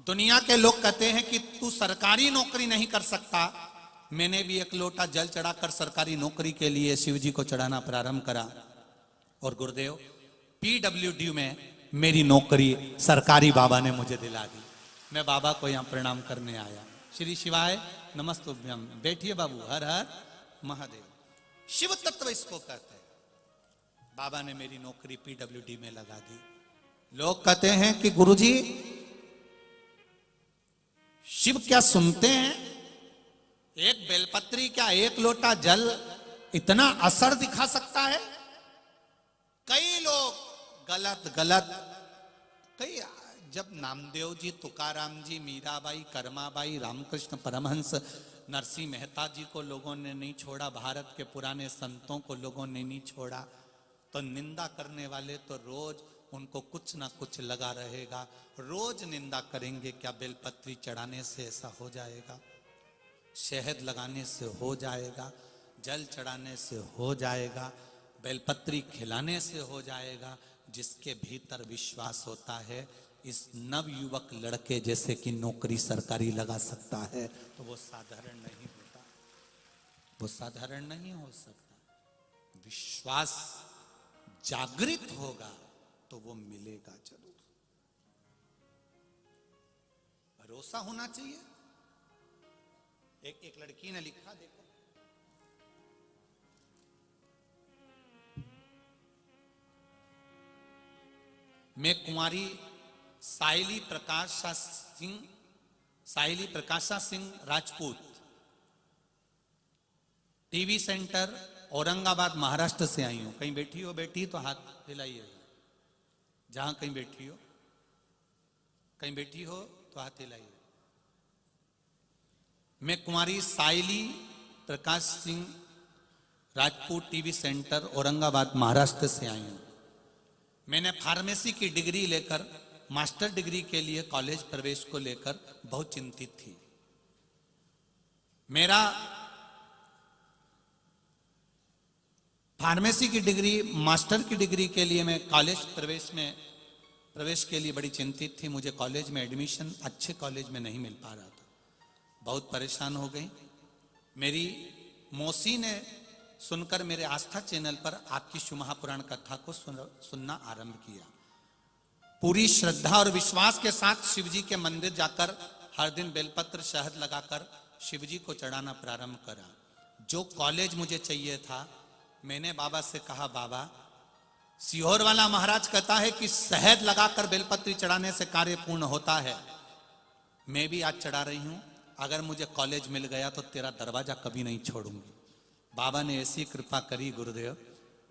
दुनिया के लोग कहते हैं कि तू सरकारी नौकरी नहीं कर सकता, मैंने भी 1 लोटा जल चढ़ाकर सरकारी नौकरी के लिए शिव जी को चढ़ाना प्रारंभ करा। और गुरुदेव PWD में मेरी नौकरी सरकारी बाबा ने मुझे दिला दी। मैं बाबा को यहाँ प्रणाम करने आया। श्री शिवाय नमस्तुभ्यम। बैठिए बाबू, हर हर महादेव। शिव तत्व इसको कहते हैं। बाबा ने मेरी नौकरी PWD में लगा दी। लोग कहते हैं कि गुरुजी शिव क्या सुनते हैं? एक बेलपत्री क्या 1 लोटा जल इतना असर दिखा सकता है? कई लोग गलत कई, जब नामदेव जी, तुकाराम जी, मीराबाई, कर्माबाई, रामकृष्ण परमहंस, नरसिंह मेहता जी को लोगों ने नहीं छोड़ा, भारत के पुराने संतों को लोगों ने नहीं छोड़ा, तो निंदा करने वाले तो रोज उनको कुछ ना कुछ लगा रहेगा। रोज निंदा करेंगे। क्या बेलपत्री चढ़ाने से ऐसा हो जाएगा? शहद लगाने से हो जाएगा? जल चढ़ाने से हो जाएगा? बेलपत्री खिलाने से हो जाएगा? जिसके भीतर विश्वास होता है इस नवयुवक लड़के जैसे कि नौकरी सरकारी लगा सकता है, तो वो साधारण नहीं होता, वो साधारण नहीं हो सकता। विश्वास जागृत होगा तो वो मिलेगा जरूर। भरोसा होना चाहिए। एक लड़की ने लिखा, देखो, मैं कुंवारी साहिली प्रकाशा सिंह राजपूत, टीवी सेंटर औरंगाबाद महाराष्ट्र से आई हूं। कहीं बैठी हो बेटी तो हाथ हिलाइएगा। जहां कहीं बैठी हो, कहीं बैठी हो तो हाथ हिलाइए। मैं कुंवारी साहिली प्रकाश सिंह राजपूत, टीवी सेंटर औरंगाबाद महाराष्ट्र से आई हूं। मैंने फार्मेसी की डिग्री लेकर मास्टर डिग्री के लिए कॉलेज प्रवेश को लेकर बहुत चिंतित थी। मेरा फार्मेसी की डिग्री, मास्टर की डिग्री के लिए मैं कॉलेज प्रवेश के लिए बड़ी चिंतित थी। मुझे कॉलेज में एडमिशन अच्छे कॉलेज में नहीं मिल पा रहा था। बहुत परेशान हो गई। मेरी मौसी ने सुनकर मेरे आस्था चैनल पर आपकी शिव महापुराण कथा को सुनना आरंभ किया। पूरी श्रद्धा और विश्वास के साथ शिव जी के मंदिर जाकर हर दिन बेलपत्र शहद लगाकर शिव जी को चढ़ाना प्रारंभ करा। जो कॉलेज मुझे चाहिए था, मैंने बाबा से कहा, बाबा सीहोर वाला महाराज कहता है कि शहद लगाकर बेलपत्री चढ़ाने से कार्य पूर्ण होता है। मैं भी आज चढ़ा रही हूं। अगर मुझे कॉलेज मिल गया तो तेरा दरवाजा कभी नहीं छोड़ूंगी। बाबा ने ऐसी कृपा करी गुरुदेव,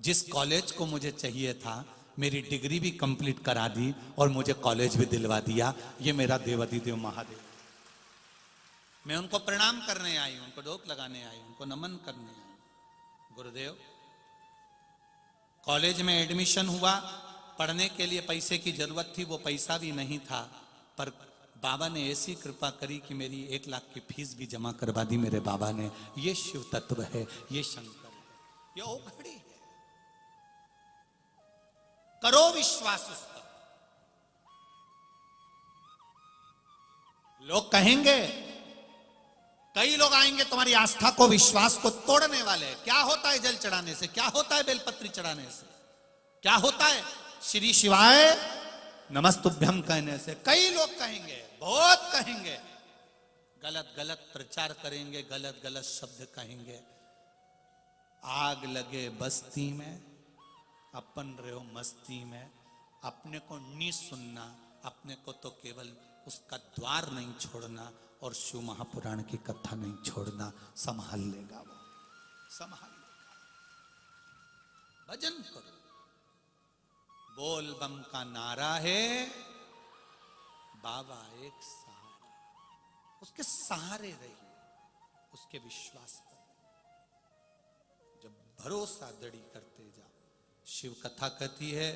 जिस कॉलेज को मुझे चाहिए था मेरी डिग्री भी कंप्लीट करा दी और मुझे कॉलेज भी दिलवा दिया। ये मेरा देवाधिदेव महादेव। मैं उनको प्रणाम करने आई, उनको डोक लगाने आई, उनको नमन करने आई। गुरुदेव, कॉलेज में एडमिशन हुआ, पढ़ने के लिए पैसे की जरूरत थी, वो पैसा भी नहीं था, पर बाबा ने ऐसी कृपा करी कि मेरी 1 लाख की फीस भी जमा करवा दी मेरे बाबा ने। ये शिव तत्व है, ये शंकर है, ये ओघड़ी है। करो विश्वास उस पर। लोग कहेंगे, कई लोग आएंगे तुम्हारी आस्था को, विश्वास को तोड़ने वाले। क्या होता है जल चढ़ाने से? क्या होता है बेलपत्री चढ़ाने से? क्या होता है श्री शिवाय नमस्तुभ्यम कहने से? कई लोग कहेंगे, बहुत कहेंगे, गलत गलत प्रचार करेंगे, गलत गलत शब्द कहेंगे। आग लगे बस्ती में, अपन रहो मस्ती में। अपने को नहीं सुनना, अपने को तो केवल उसका द्वार नहीं छोड़ना और शिव महापुराण की कथा नहीं छोड़ना। संभाल लेगा वो, संभाल लेगा। भजन करो। बोल बम का नारा है, बाबा एक सहारा, उसके सहारे रहिए, उसके विश्वास पर जब भरोसा दृढ़ करते जाओ। शिव कथा कहती है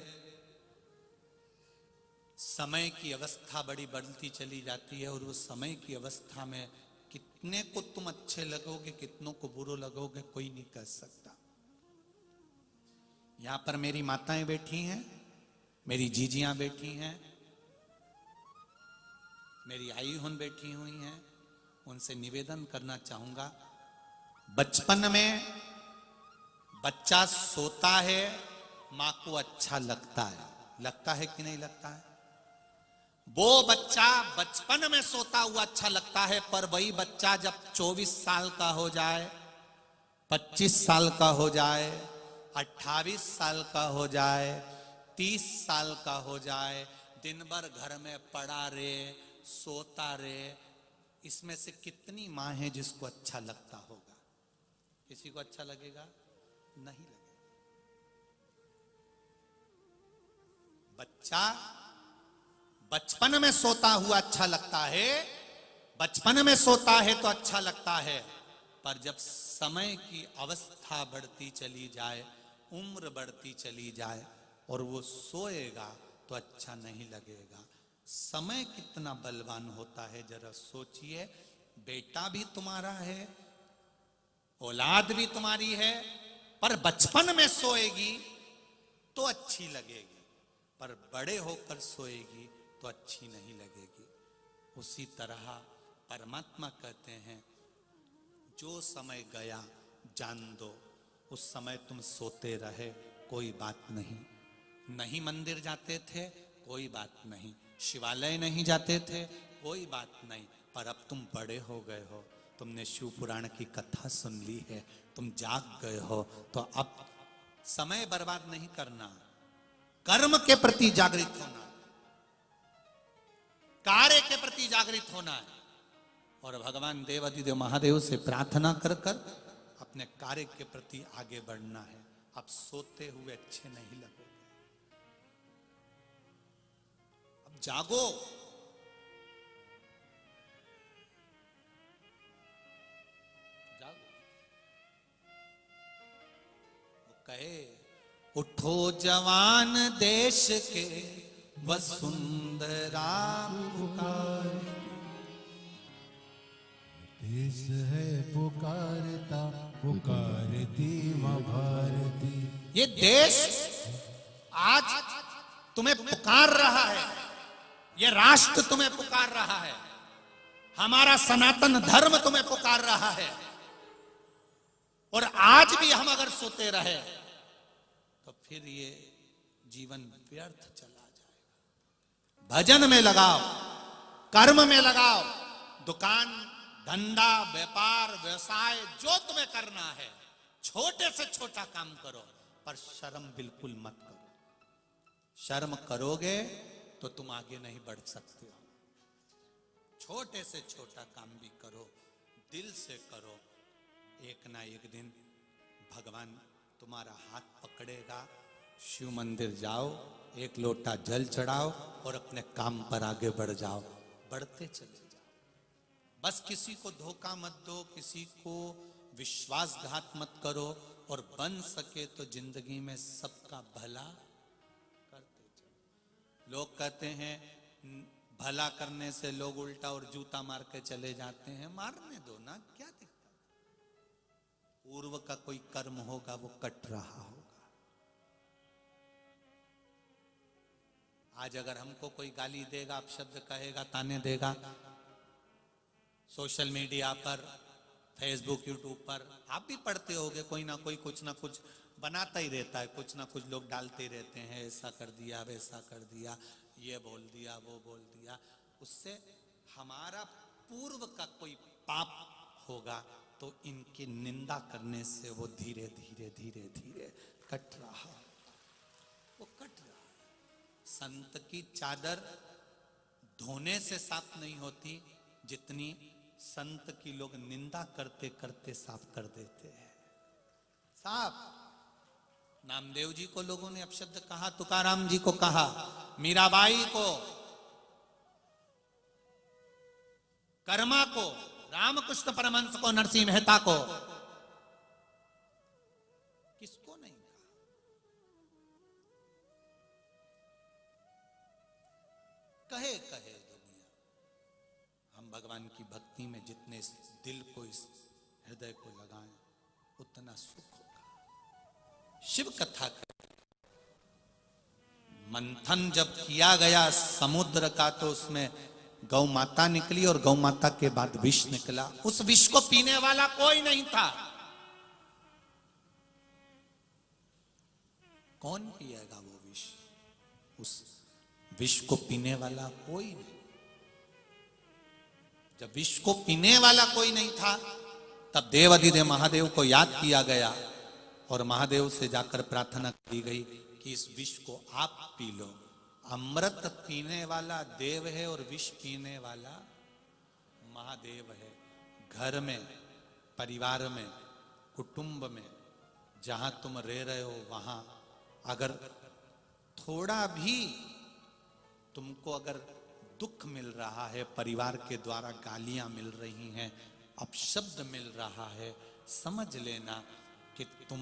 समय की अवस्था बड़ी बढ़ती चली जाती है और उस समय की अवस्था में कितने को तुम अच्छे लगोगे, कितनों को बुरे लगोगे, कोई नहीं कह सकता। यहां पर मेरी माताएं बैठी हैं, मेरी जीजियां बैठी हैं, मेरी आई हुन बैठी हुई हैं, उनसे निवेदन करना चाहूंगा। बचपन में बच्चा सोता है, मां को अच्छा लगता है कि नहीं लगता है? वो बच्चा बचपन में सोता हुआ अच्छा लगता है, पर वही बच्चा जब 24 साल का हो जाए, 25 साल का हो जाए, 28 साल का हो जाए, 30 साल का हो जाए, दिन भर घर में पड़ा रे, सोता रे, इसमें से कितनी मां है जिसको अच्छा लगता होगा? किसी को अच्छा लगेगा? नहीं लगेगा। बच्चा बचपन में सोता हुआ अच्छा लगता है, बचपन में सोता है तो अच्छा लगता है, पर जब समय की अवस्था बढ़ती चली जाए, उम्र बढ़ती चली जाए और वो सोएगा तो अच्छा नहीं लगेगा। समय कितना बलवान होता है, जरा सोचिए। बेटा भी तुम्हारा है, औलाद भी तुम्हारी है, पर बचपन में सोएगी तो अच्छी लगेगी, पर बड़े होकर सोएगी तो अच्छी नहीं लगेगी। उसी तरह परमात्मा कहते हैं जो समय गया जान दो, उस समय तुम सोते रहे कोई बात नहीं, नहीं मंदिर जाते थे कोई बात नहीं, शिवालय नहीं जाते थे कोई बात नहीं, पर अब तुम बड़े हो गए हो, तुमने शिव पुराण की कथा सुन ली है, तुम जाग गए हो, तो अब समय बर्बाद नहीं करना, कर्म के प्रति जागृत होना, कार्य के प्रति जागृत होना है और भगवान देवाधिदेव महादेव से प्रार्थना कर कर अपने कार्य के प्रति आगे बढ़ना है। अब सोते हुए अच्छे नहीं लगोगे, अब जागो। जागो। वो कहे उठो जवान देश के वसुंधरा पुकार, देश है पुकारता पुकारती मां भारती। ये देश आज तुम्हें पुकार रहा है, ये राष्ट्र तुम्हें पुकार रहा है, हमारा सनातन धर्म तुम्हें पुकार रहा है, और आज भी हम अगर सोते रहे तो फिर ये जीवन व्यर्थ चला जाएगा। भजन में लगाओ, कर्म में लगाओ, दुकान धंधा व्यापार व्यवसाय जो तुम्हें करना है, छोटे से छोटा काम करो, पर शर्म बिल्कुल मत करो। शर्म करोगे तो तुम आगे नहीं बढ़ सकते हो। छोटे से छोटा काम भी करो, दिल से करो, एक ना एक दिन भगवान तुम्हारा हाथ पकड़ेगा। शिव मंदिर जाओ, एक लोटा जल चढ़ाओ और अपने काम पर आगे बढ़ जाओ, बढ़ते चले जाओ। बस किसी को धोखा मत दो, किसी को विश्वासघात मत करो, और बन सके तो जिंदगी में सबका भला करते चलो। लोग कहते हैं भला करने से लोग उल्टा और जूता मार के चले जाते हैं, मारने दो ना, क्या दिक्कत। पूर्व का कोई कर्म होगा वो कट रहा होगा। आज अगर हमको कोई गाली देगा, अपशब्द कहेगा, ताने देगा, सोशल मीडिया पर, फेसबुक यूट्यूब पर आप भी पढ़ते होगे, कोई ना कोई कुछ ना कुछ बनाता ही रहता है, कुछ ना कुछ लोग डालते ही रहते हैं, ऐसा कर दिया वैसा कर दिया, ये बोल दिया वो बोल दिया। उससे हमारा पूर्व का कोई पाप होगा तो इनकी निंदा करने से वो धीरे धीरे धीरे धीरे कट रहा, वो कट रहा। संत की चादर धोने से साफ नहीं होती, जितनी संत की लोग निंदा करते करते साफ कर देते हैं। साफ नामदेव जी को लोगों ने अपशब्द कहा, तुकाराम जी को कहा, मीराबाई को, कर्मा को, रामकृष्ण परमहंस को, नरसिंह मेहता को, किसको नहीं कहा? कहे कहे दुनिया। हम भगवान की भक्ति में जितने इस दिल को, इस हृदय को लगाएं, उतना सुख होगा। शिव कथा मंथन जब किया गया समुद्र का, तो उसमें गौ माता निकली और गौ माता के बाद विष निकला। उस विष को पीने वाला कोई नहीं था। कौन पिएगा वो विष? उस विष को पीने वाला कोई नहीं। जब विष को पीने वाला कोई नहीं था, तब देवाधिदेव महादेव को याद किया गया और महादेव से जाकर प्रार्थना की गई कि इस विष को आप पी लो। अमृत पीने वाला देव है और विष पीने वाला महादेव है। घर में, परिवार में, कुटुंब में, जहां तुम रह रहे हो, वहां अगर थोड़ा भी तुमको अगर दुख मिल रहा है, परिवार के द्वारा गालियां मिल रही हैं, अपशब्द मिल रहा है, समझ लेना कि तुम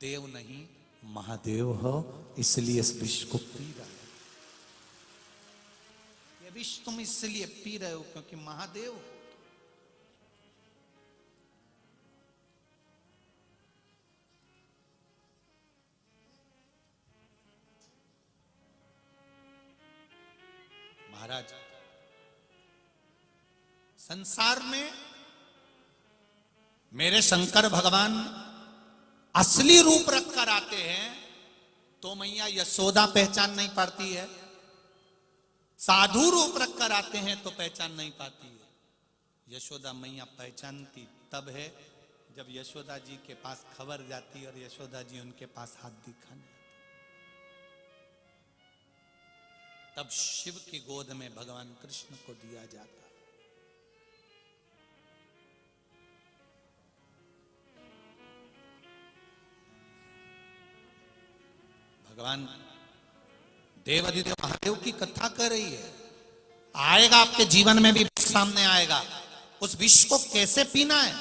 देव नहीं महादेव हो, इसलिए इस विष को पी रहे हो। ये विष तुम इसलिए पी रहे हो क्योंकि महादेव हो। महाराज, संसार में मेरे शंकर भगवान असली रूप रखकर आते हैं तो मैया यशोदा पहचान नहीं पाती है। साधु रूप रखकर आते हैं तो पहचान नहीं पाती है। यशोदा मैया पहचानती तब है जब यशोदा जी के पास खबर जाती और यशोदा जी उनके पास हाथ दिखाने आती। तब शिव की गोद में भगवान कृष्ण को दिया जाता। भगवान देवाधिदेव महादेव की कथा कर रही है। आएगा आपके जीवन में भी सामने आएगा। उस विष को कैसे पीना है,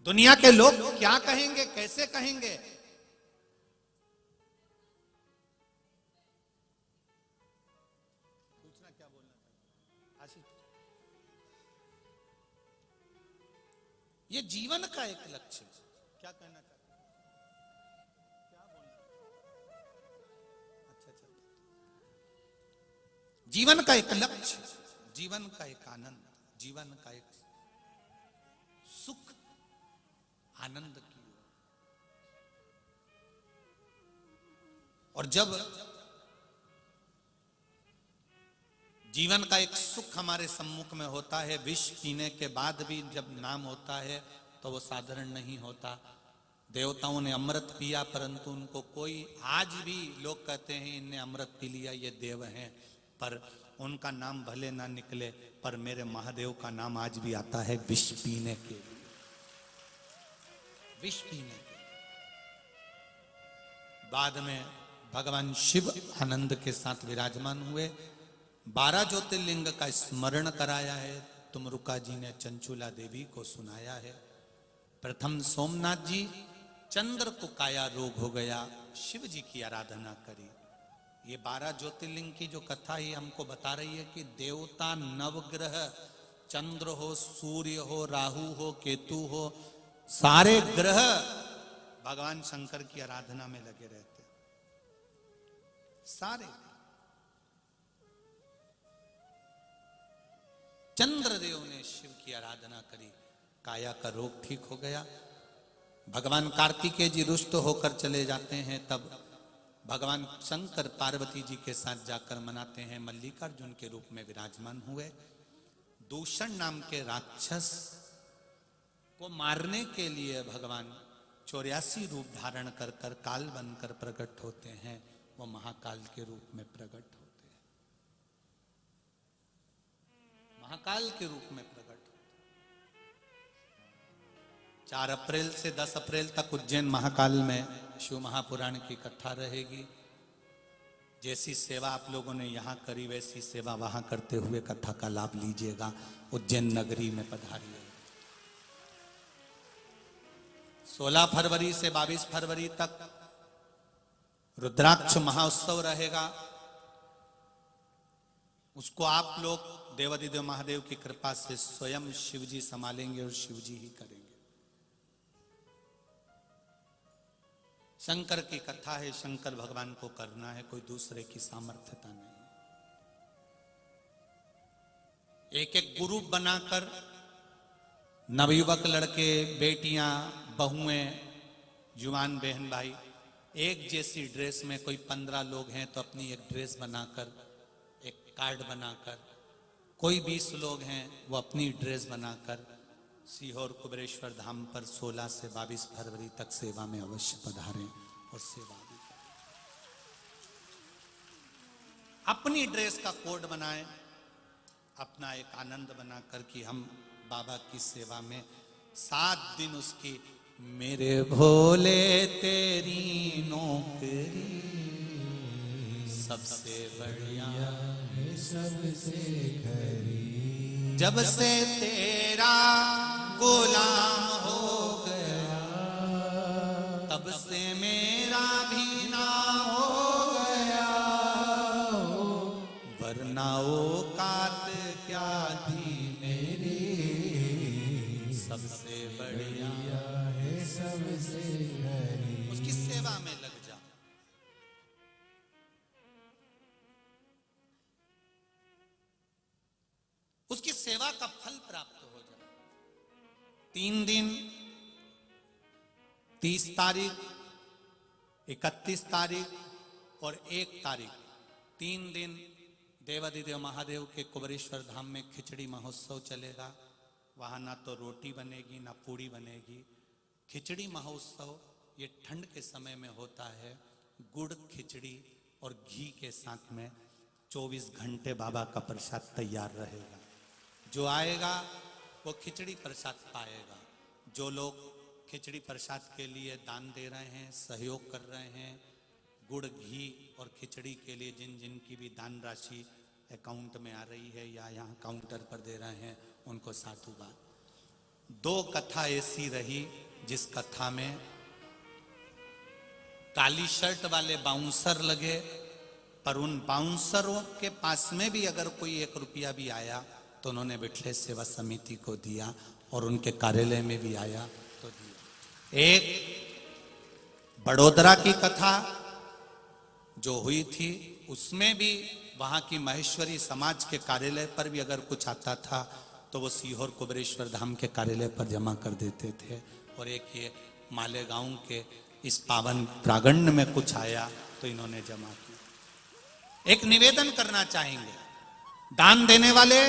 दुनिया के लोग क्या कहेंगे, कैसे कहेंगे, पूछना क्या बोलना था आशीष? ये जीवन का एक लक्ष्य, क्या कहना चाहते? जीवन का एक लक्ष्य, जीवन का एक आनंद, जीवन का एक सुख, आनंद की ओर। और जब जीवन का एक सुख हमारे सम्मुख में होता है, विष पीने के बाद भी जब नाम होता है तो वो साधारण नहीं होता। देवताओं ने अमृत पिया, परंतु उनको कोई, आज भी लोग कहते हैं इनने अमृत पी लिया, ये देव हैं, पर उनका नाम भले ना निकले, पर मेरे महादेव का नाम आज भी आता है विष पीने के लिए, विष पीने के लिए। बाद में भगवान शिव आनंद के साथ विराजमान हुए। 12 ज्योतिर्लिंग का स्मरण कराया है। तुमरुका जी ने चंचुला देवी को सुनाया है। प्रथम सोमनाथ जी, चंद्र को काया रोग हो गया, शिव जी की आराधना करी। ये 12 ज्योतिर्लिंग की जो कथा ही हमको बता रही है कि देवता, नवग्रह, चंद्र हो, सूर्य हो, राहु हो, केतु हो, सारे ग्रह भगवान शंकर की आराधना में लगे रहते। सारे चंद्रदेव ने शिव की आराधना करी, काया का रोग ठीक हो गया। भगवान कार्तिकेय जी रुष्ट होकर चले जाते हैं, तब भगवान शंकर पार्वती जी के साथ जाकर मनाते हैं। मल्लिकार्जुन के रूप में विराजमान हुए। दूषण नाम के राक्षस को मारने के लिए भगवान 84 रूप धारण कर कर काल बनकर प्रकट होते हैं। वो महाकाल के रूप में प्रकट होते हैं, महाकाल के रूप में प्रकट होते हैं। 4 अप्रैल से 10 अप्रैल तक उज्जैन महाकाल में शिव महापुराण की कथा रहेगी। जैसी सेवा आप लोगों ने यहाँ करी वैसी सेवा वहां करते हुए कथा का लाभ लीजिएगा। उज्जैन नगरी में पधारिए। 16 फरवरी से 22 फरवरी तक रुद्राक्ष महोत्सव रहेगा। उसको आप लोग देवाधिदेव महादेव की कृपा से स्वयं शिव जी संभालेंगे और शिव जी ही करेंगे। शंकर की कथा है, शंकर भगवान को करना है, कोई दूसरे की सामर्थ्यता नहीं। एक एक ग्रुप बनाकर नवयुवक लड़के, बेटियां, बहुएं, जुवान बहन भाई एक जैसी ड्रेस में, कोई 15 लोग हैं तो अपनी एक ड्रेस बनाकर, एक कार्ड बनाकर, कोई 20 लोग हैं वो अपनी ड्रेस बनाकर सीहोर कुबेरेश्वर धाम पर 16 से 22 फरवरी तक सेवा में अवश्य पधारें और सेवा भी करें। अपनी ड्रेस का कोड बनाएं, अपना एक आनंद बनाकर कि हम बाबा की सेवा में 7 दिन उसकी, मेरे भोले तेरी नौकरी सबसे बढ़िया है सबसे खरी, जब से तेरा गुलाम हो गया तब से मेरा भी ना हो गया, वरना औकात क्या थी मेरी, सबसे बढ़िया है सबसे खरी। उसकी सेवा में लग जा। उसकी सेवा का फल प्राप्त हो जाए। 3 दिन 30 तारीख, 31 तारीख और 1 तारीख 3 दिन देवाधिदेव महादेव के कुबेरेश्वर धाम में खिचड़ी महोत्सव चलेगा। वहां ना तो रोटी बनेगी ना पूड़ी बनेगी। खिचड़ी महोत्सव ये ठंड के समय में होता है। गुड़ खिचड़ी और घी के साथ में 24 घंटे बाबा का प्रसाद तैयार रहेगा। जो आएगा वो खिचड़ी प्रसाद पाएगा। जो लोग खिचड़ी प्रसाद के लिए दान दे रहे हैं, सहयोग कर रहे हैं, गुड़ घी और खिचड़ी के लिए जिन जिन की भी दान राशि अकाउंट में आ रही है या यहाँ काउंटर पर दे रहे हैं, उनको साधुवाद। 2 कथा ऐसी रही जिस कथा में काली शर्ट वाले बाउंसर लगे, पर उन बाउंसरों के पास में भी अगर कोई 1 रुपया भी आया तो उन्होंने बिठले सेवा समिति को दिया, और उनके कार्यालय में भी आया तो दिया। एक बड़ोदरा की कथा जो हुई थी उसमें भी वहां की महेश्वरी समाज के कार्यालय पर भी अगर कुछ आता था तो वो सीहोर कुबेरेश्वर धाम के कार्यालय पर जमा कर देते थे। और एक ये मालेगांव के इस पावन प्रांगण में कुछ आया तो इन्होंने जमा किया। एक निवेदन करना चाहेंगे, दान देने वाले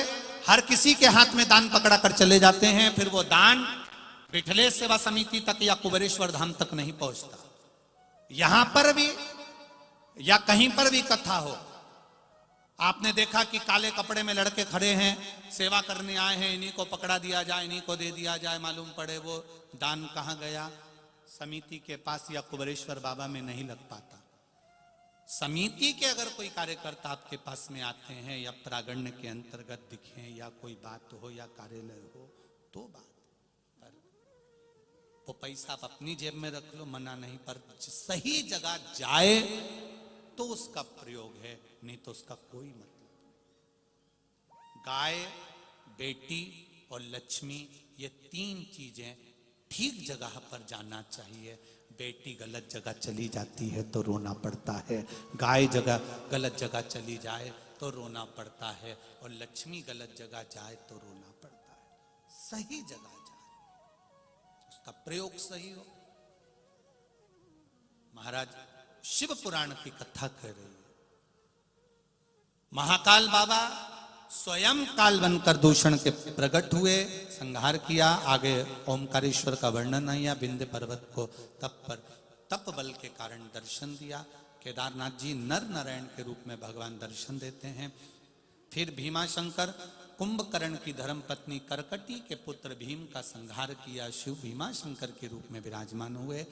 हर किसी के हाथ में दान पकड़ा कर चले जाते हैं, फिर वो दान बिठले सेवा समिति तक या कुबेरेश्वर धाम तक नहीं पहुंचता। यहां पर भी या कहीं पर भी कथा हो, आपने देखा कि काले कपड़े में लड़के खड़े हैं, सेवा करने आए हैं, इन्हीं को पकड़ा दिया जाए, इन्हीं को दे दिया जाए, मालूम पड़े वो दान कहां गया, समिति के पास या कुबेरेश्वर बाबा में नहीं लग पाता। समिति के अगर कोई कार्यकर्ता आपके पास में आते हैं या प्रागण्य के अंतर्गत दिखे या कोई बात हो या कार्यालय हो तो बात, पर वो पैसा आप अपनी जेब में रख लो, मना नहीं, पर सही जगह जाए तो उसका प्रयोग है, नहीं तो उसका कोई मतलब नहीं। गाय, बेटी और लक्ष्मी ये 3 चीजें ठीक जगह पर जाना चाहिए। बेटी गलत जगह चली जाती है तो रोना पड़ता है, गाय गलत जगह चली जाए तो रोना पड़ता है, और लक्ष्मी गलत जगह जाए तो रोना पड़ता है। सही जगह जाए, उसका प्रयोग सही हो। महाराज शिव पुराण की कथा कह रही है। महाकाल बाबा स्वयं काल बनकर दूषण के प्रकट हुए, संहार किया। आगे ओमकारेश्वर का वर्णन है, या विंध्य पर्वत को तप बल के कारण दर्शन दिया। केदारनाथ जी नर नारायण के रूप में भगवान दर्शन देते हैं। फिर भीमाशंकर कुंभकर्ण की धर्मपत्नी करकटी के पुत्र भीम का संहार किया, शिव भीमाशंकर के रूप में विराजमान हुए।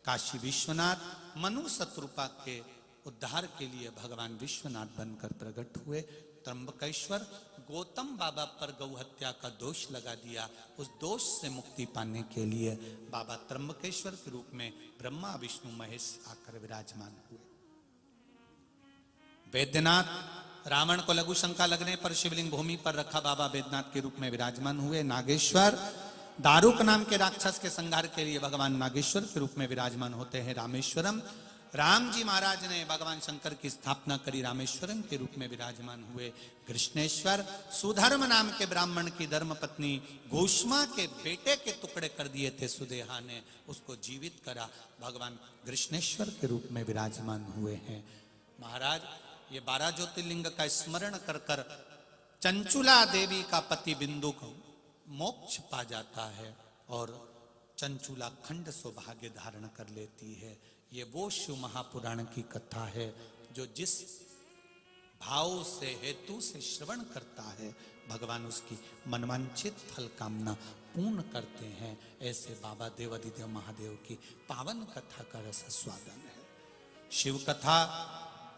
काशी विश्वनाथ मनु शत्रुपा के उद्धार के लिए भगवान विश्वनाथ बनकर प्रकट हुए। त्र्यंबकेश्वर गौतम बाबा पर गौ हत्या का दोष लगा दिया, उस दोष से मुक्ति पाने के लिए बाबा त्र्यंबकेश्वर के रूप में ब्रह्मा विष्णु महेश आकर विराजमान हुए। वैद्यनाथ रावण को लघु शंका लगने पर शिवलिंग भूमि पर रखा बाबा वैद्यनाथ के रूप में विराजमान हुए। नागेश्वर दारुक नाम के राक्षस के संहार के लिए भगवान नागेश्वर के रूप में विराजमान होते हैं। रामेश्वरम राम जी महाराज ने भगवान शंकर की स्थापना करी, रामेश्वरम के रूप में विराजमान हुए। कृष्णेश्वर सुधर्म नाम के ब्राह्मण की धर्म पत्नी घोषमा के बेटे के टुकड़े कर दिए थे सुदेहा ने, उसको जीवित करा, भगवान कृष्णेश्वर के रूप में विराजमान हुए हैं। महाराज ये 12 ज्योतिर्लिंग का स्मरण कर कर चंचुला देवी का पति बिंदु को मोक्ष पा जाता है और चंचुला खंड सौभाग्य धारण कर लेती है। ये वो शिव महापुराण की कथा है जो जिस भाव से हेतु से श्रवण करता है भगवान उसकी मनवांछित फल कामना पूर्ण करते हैं। ऐसे बाबा देवादिदेव महादेव की पावन कथा का रस स्वादन है। शिव कथा,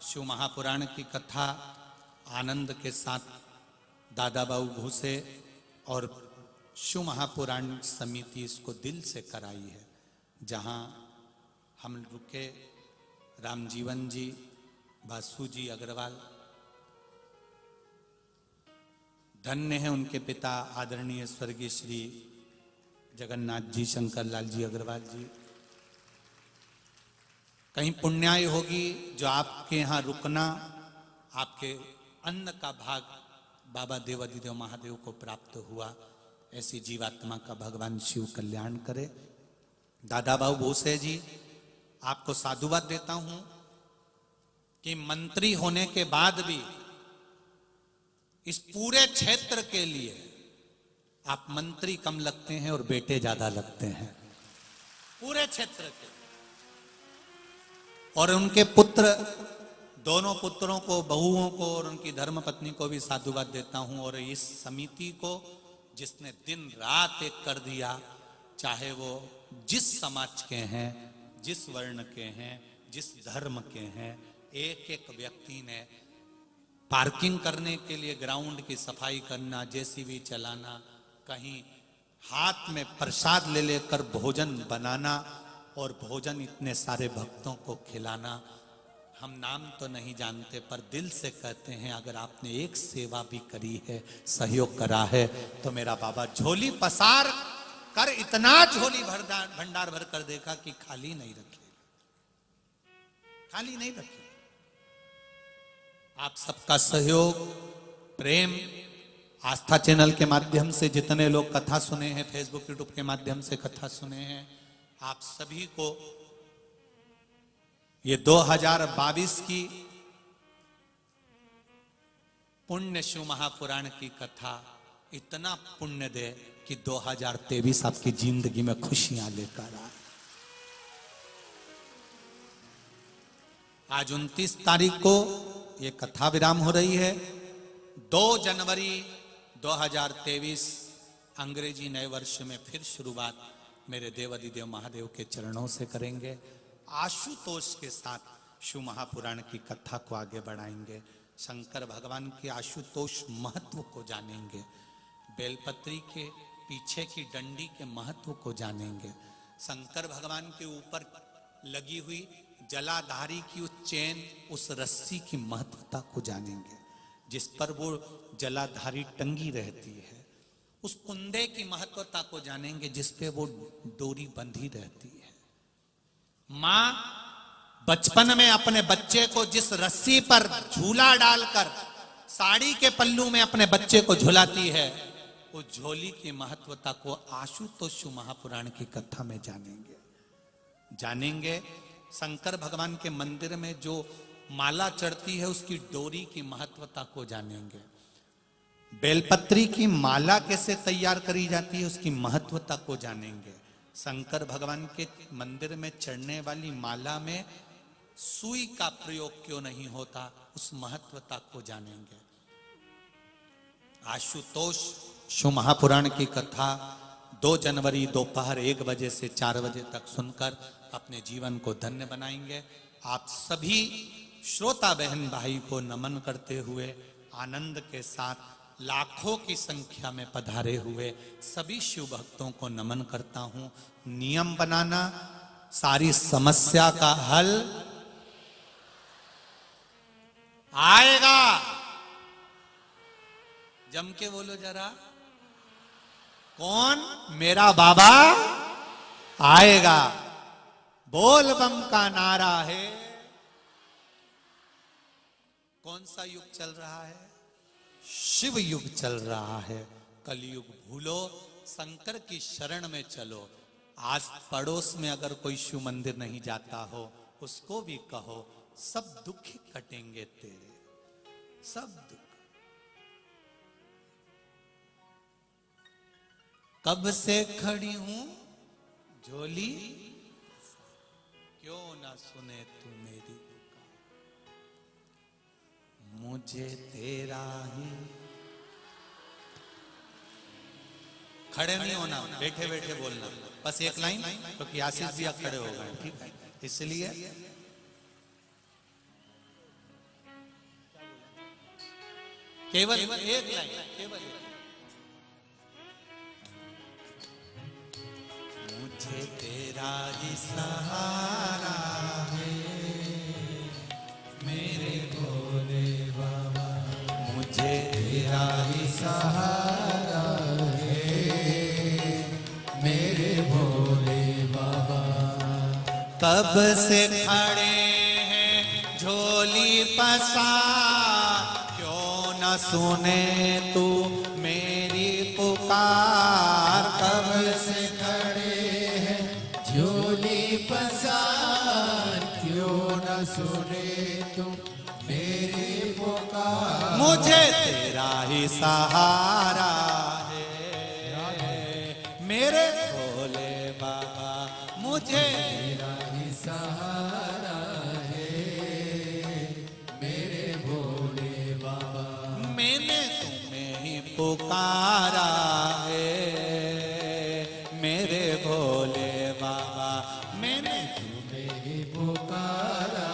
शिव महापुराण की कथा आनंद के साथ दादा बाबू भूसे और शिव महापुराण समिति इसको दिल से कराई है। जहां हम रुके रामजीवन जी, बासु जी अग्रवाल, धन्य है उनके पिता आदरणीय स्वर्गीय श्री जगन्नाथ जी शंकर लाल जी अग्रवाल जी। कहीं पुण्याय होगी जो आपके यहाँ रुकना, आपके अन्न का भाग बाबा देवादिदेव महादेव को प्राप्त हुआ। ऐसी जीवात्मा का भगवान शिव कल्याण करे। दादा बाबू भोसे जी आपको साधुवाद देता हूं कि मंत्री होने के बाद भी इस पूरे क्षेत्र के लिए आप मंत्री कम लगते हैं और बेटे ज्यादा लगते हैं पूरे क्षेत्र के। और उनके पुत्र, दोनों पुत्रों को, बहुओं को और उनकी धर्मपत्नी को भी साधुवाद देता हूं। और इस समिति को जिसने दिन रात एक कर दिया, चाहे वो जिस समाज के हैं, जिस वर्ण के हैं, जिस धर्म के हैं, एक एक व्यक्ति ने पार्किंग करने के लिए ग्राउंड की सफाई करना, जेसीबी चलाना, कहीं हाथ में प्रसाद ले लेकर भोजन बनाना और भोजन इतने सारे भक्तों को खिलाना। हम नाम तो नहीं जानते पर दिल से कहते हैं अगर आपने एक सेवा भी करी है, सहयोग करा है, तो मेरा बाबा झोली पसार कर इतना झोली भंडार भर कर देखा कि खाली नहीं रखे, खाली नहीं रखे। आप सबका सहयोग, प्रेम, आस्था चैनल के माध्यम से जितने लोग कथा सुने हैं, फेसबुक यूट्यूब के माध्यम से कथा सुने हैं, आप सभी को ये 2022 की पुण्य शिव महापुराण की कथा इतना पुण्य दे कि 2023 आपकी जिंदगी में खुशियां लेकर आए। आज 29 तारीख को ये कथा विराम हो रही है। 2 जनवरी 2023 अंग्रेजी नए वर्ष में फिर शुरुआत मेरे देवादिदेव महादेव के चरणों से करेंगे। आशुतोष के साथ शिव महापुराण की कथा को आगे बढ़ाएंगे। शंकर भगवान के आशुतोष महत्व को जानेंगे, बेलपत्री के पीछे की डंडी के महत्व को जानेंगे, शंकर भगवान के ऊपर लगी हुई जलाधारी की उस चैन, उस रस्सी की महत्वता को जानेंगे, जिस पर वो जलाधारी टंगी रहती है, उस कुंदे की महत्वता को जानेंगे जिस पे वो डोरी बंधी रहती है। मां बचपन में अपने बच्चे को जिस रस्सी पर झूला डालकर साड़ी के पल्लू में अपने बच्चे को झुलाती है, उस झोली की महत्वता को आशुतोष महापुराण की कथा में जानेंगे। शंकर भगवान के मंदिर में जो माला चढ़ती है उसकी डोरी की महत्वता को जानेंगे। बेलपत्री की माला कैसे तैयार करी जाती है उसकी महत्वता को जानेंगे। शंकर भगवान के मंदिर में चढ़ने वाली माला में सुई का प्रयोग क्यों नहीं होता, उस महत्वता को जानेंगे। आशुतोष शिव महापुराण की कथा 2 जनवरी दोपहर 1 बजे से 4 बजे तक सुनकर अपने जीवन को धन्य बनाएंगे। आप सभी श्रोता बहन भाई को नमन करते हुए आनंद के साथ लाखों की संख्या में पधारे हुए सभी शिव भक्तों को नमन करता हूं। नियम बनाना, सारी समस्या का हल आएगा। जम के बोलो जरा, कौन? मेरा बाबा आएगा। बोल बम का नारा है। कौन सा युग चल रहा है? शिव युग चल रहा है। कलयुग भूलो, शंकर की शरण में चलो। आज पड़ोस में अगर कोई शिव मंदिर नहीं जाता हो, उसको भी कहो सब दुख ही कटेंगे तेरे, सब दुख। कब से खड़ी हूं झोली, क्यों ना सुने तू मेरी पुकार। मुझे तेरा ही, खड़े नहीं होना, बैठे बैठे बोलना, बस एक लाइन, क्योंकि आशीष भी आप खड़े हो गए, ठीक है, इसलिए केवल एक लाइन, केवल एक। मुझे तेरा ही सहारा है मेरे भोले बाबा, मुझे तेरा ही सहारा है मेरे भोले बाबा। कब से खड़े हैं झोली पसार, क्यों न सुने तू मेरी पुकार। कब से पसार, क्यों न सुने तुम मेरी पुकार। मुझे तेरा ही सहारा है मेरे भोले बाबा, मुझे तेरा ही सहारा है मेरे भोले बाबा। मैंने तुम्हें ही पुकारा है मेरे भोले बाबा, मैंने तुम्हें ही पुकारा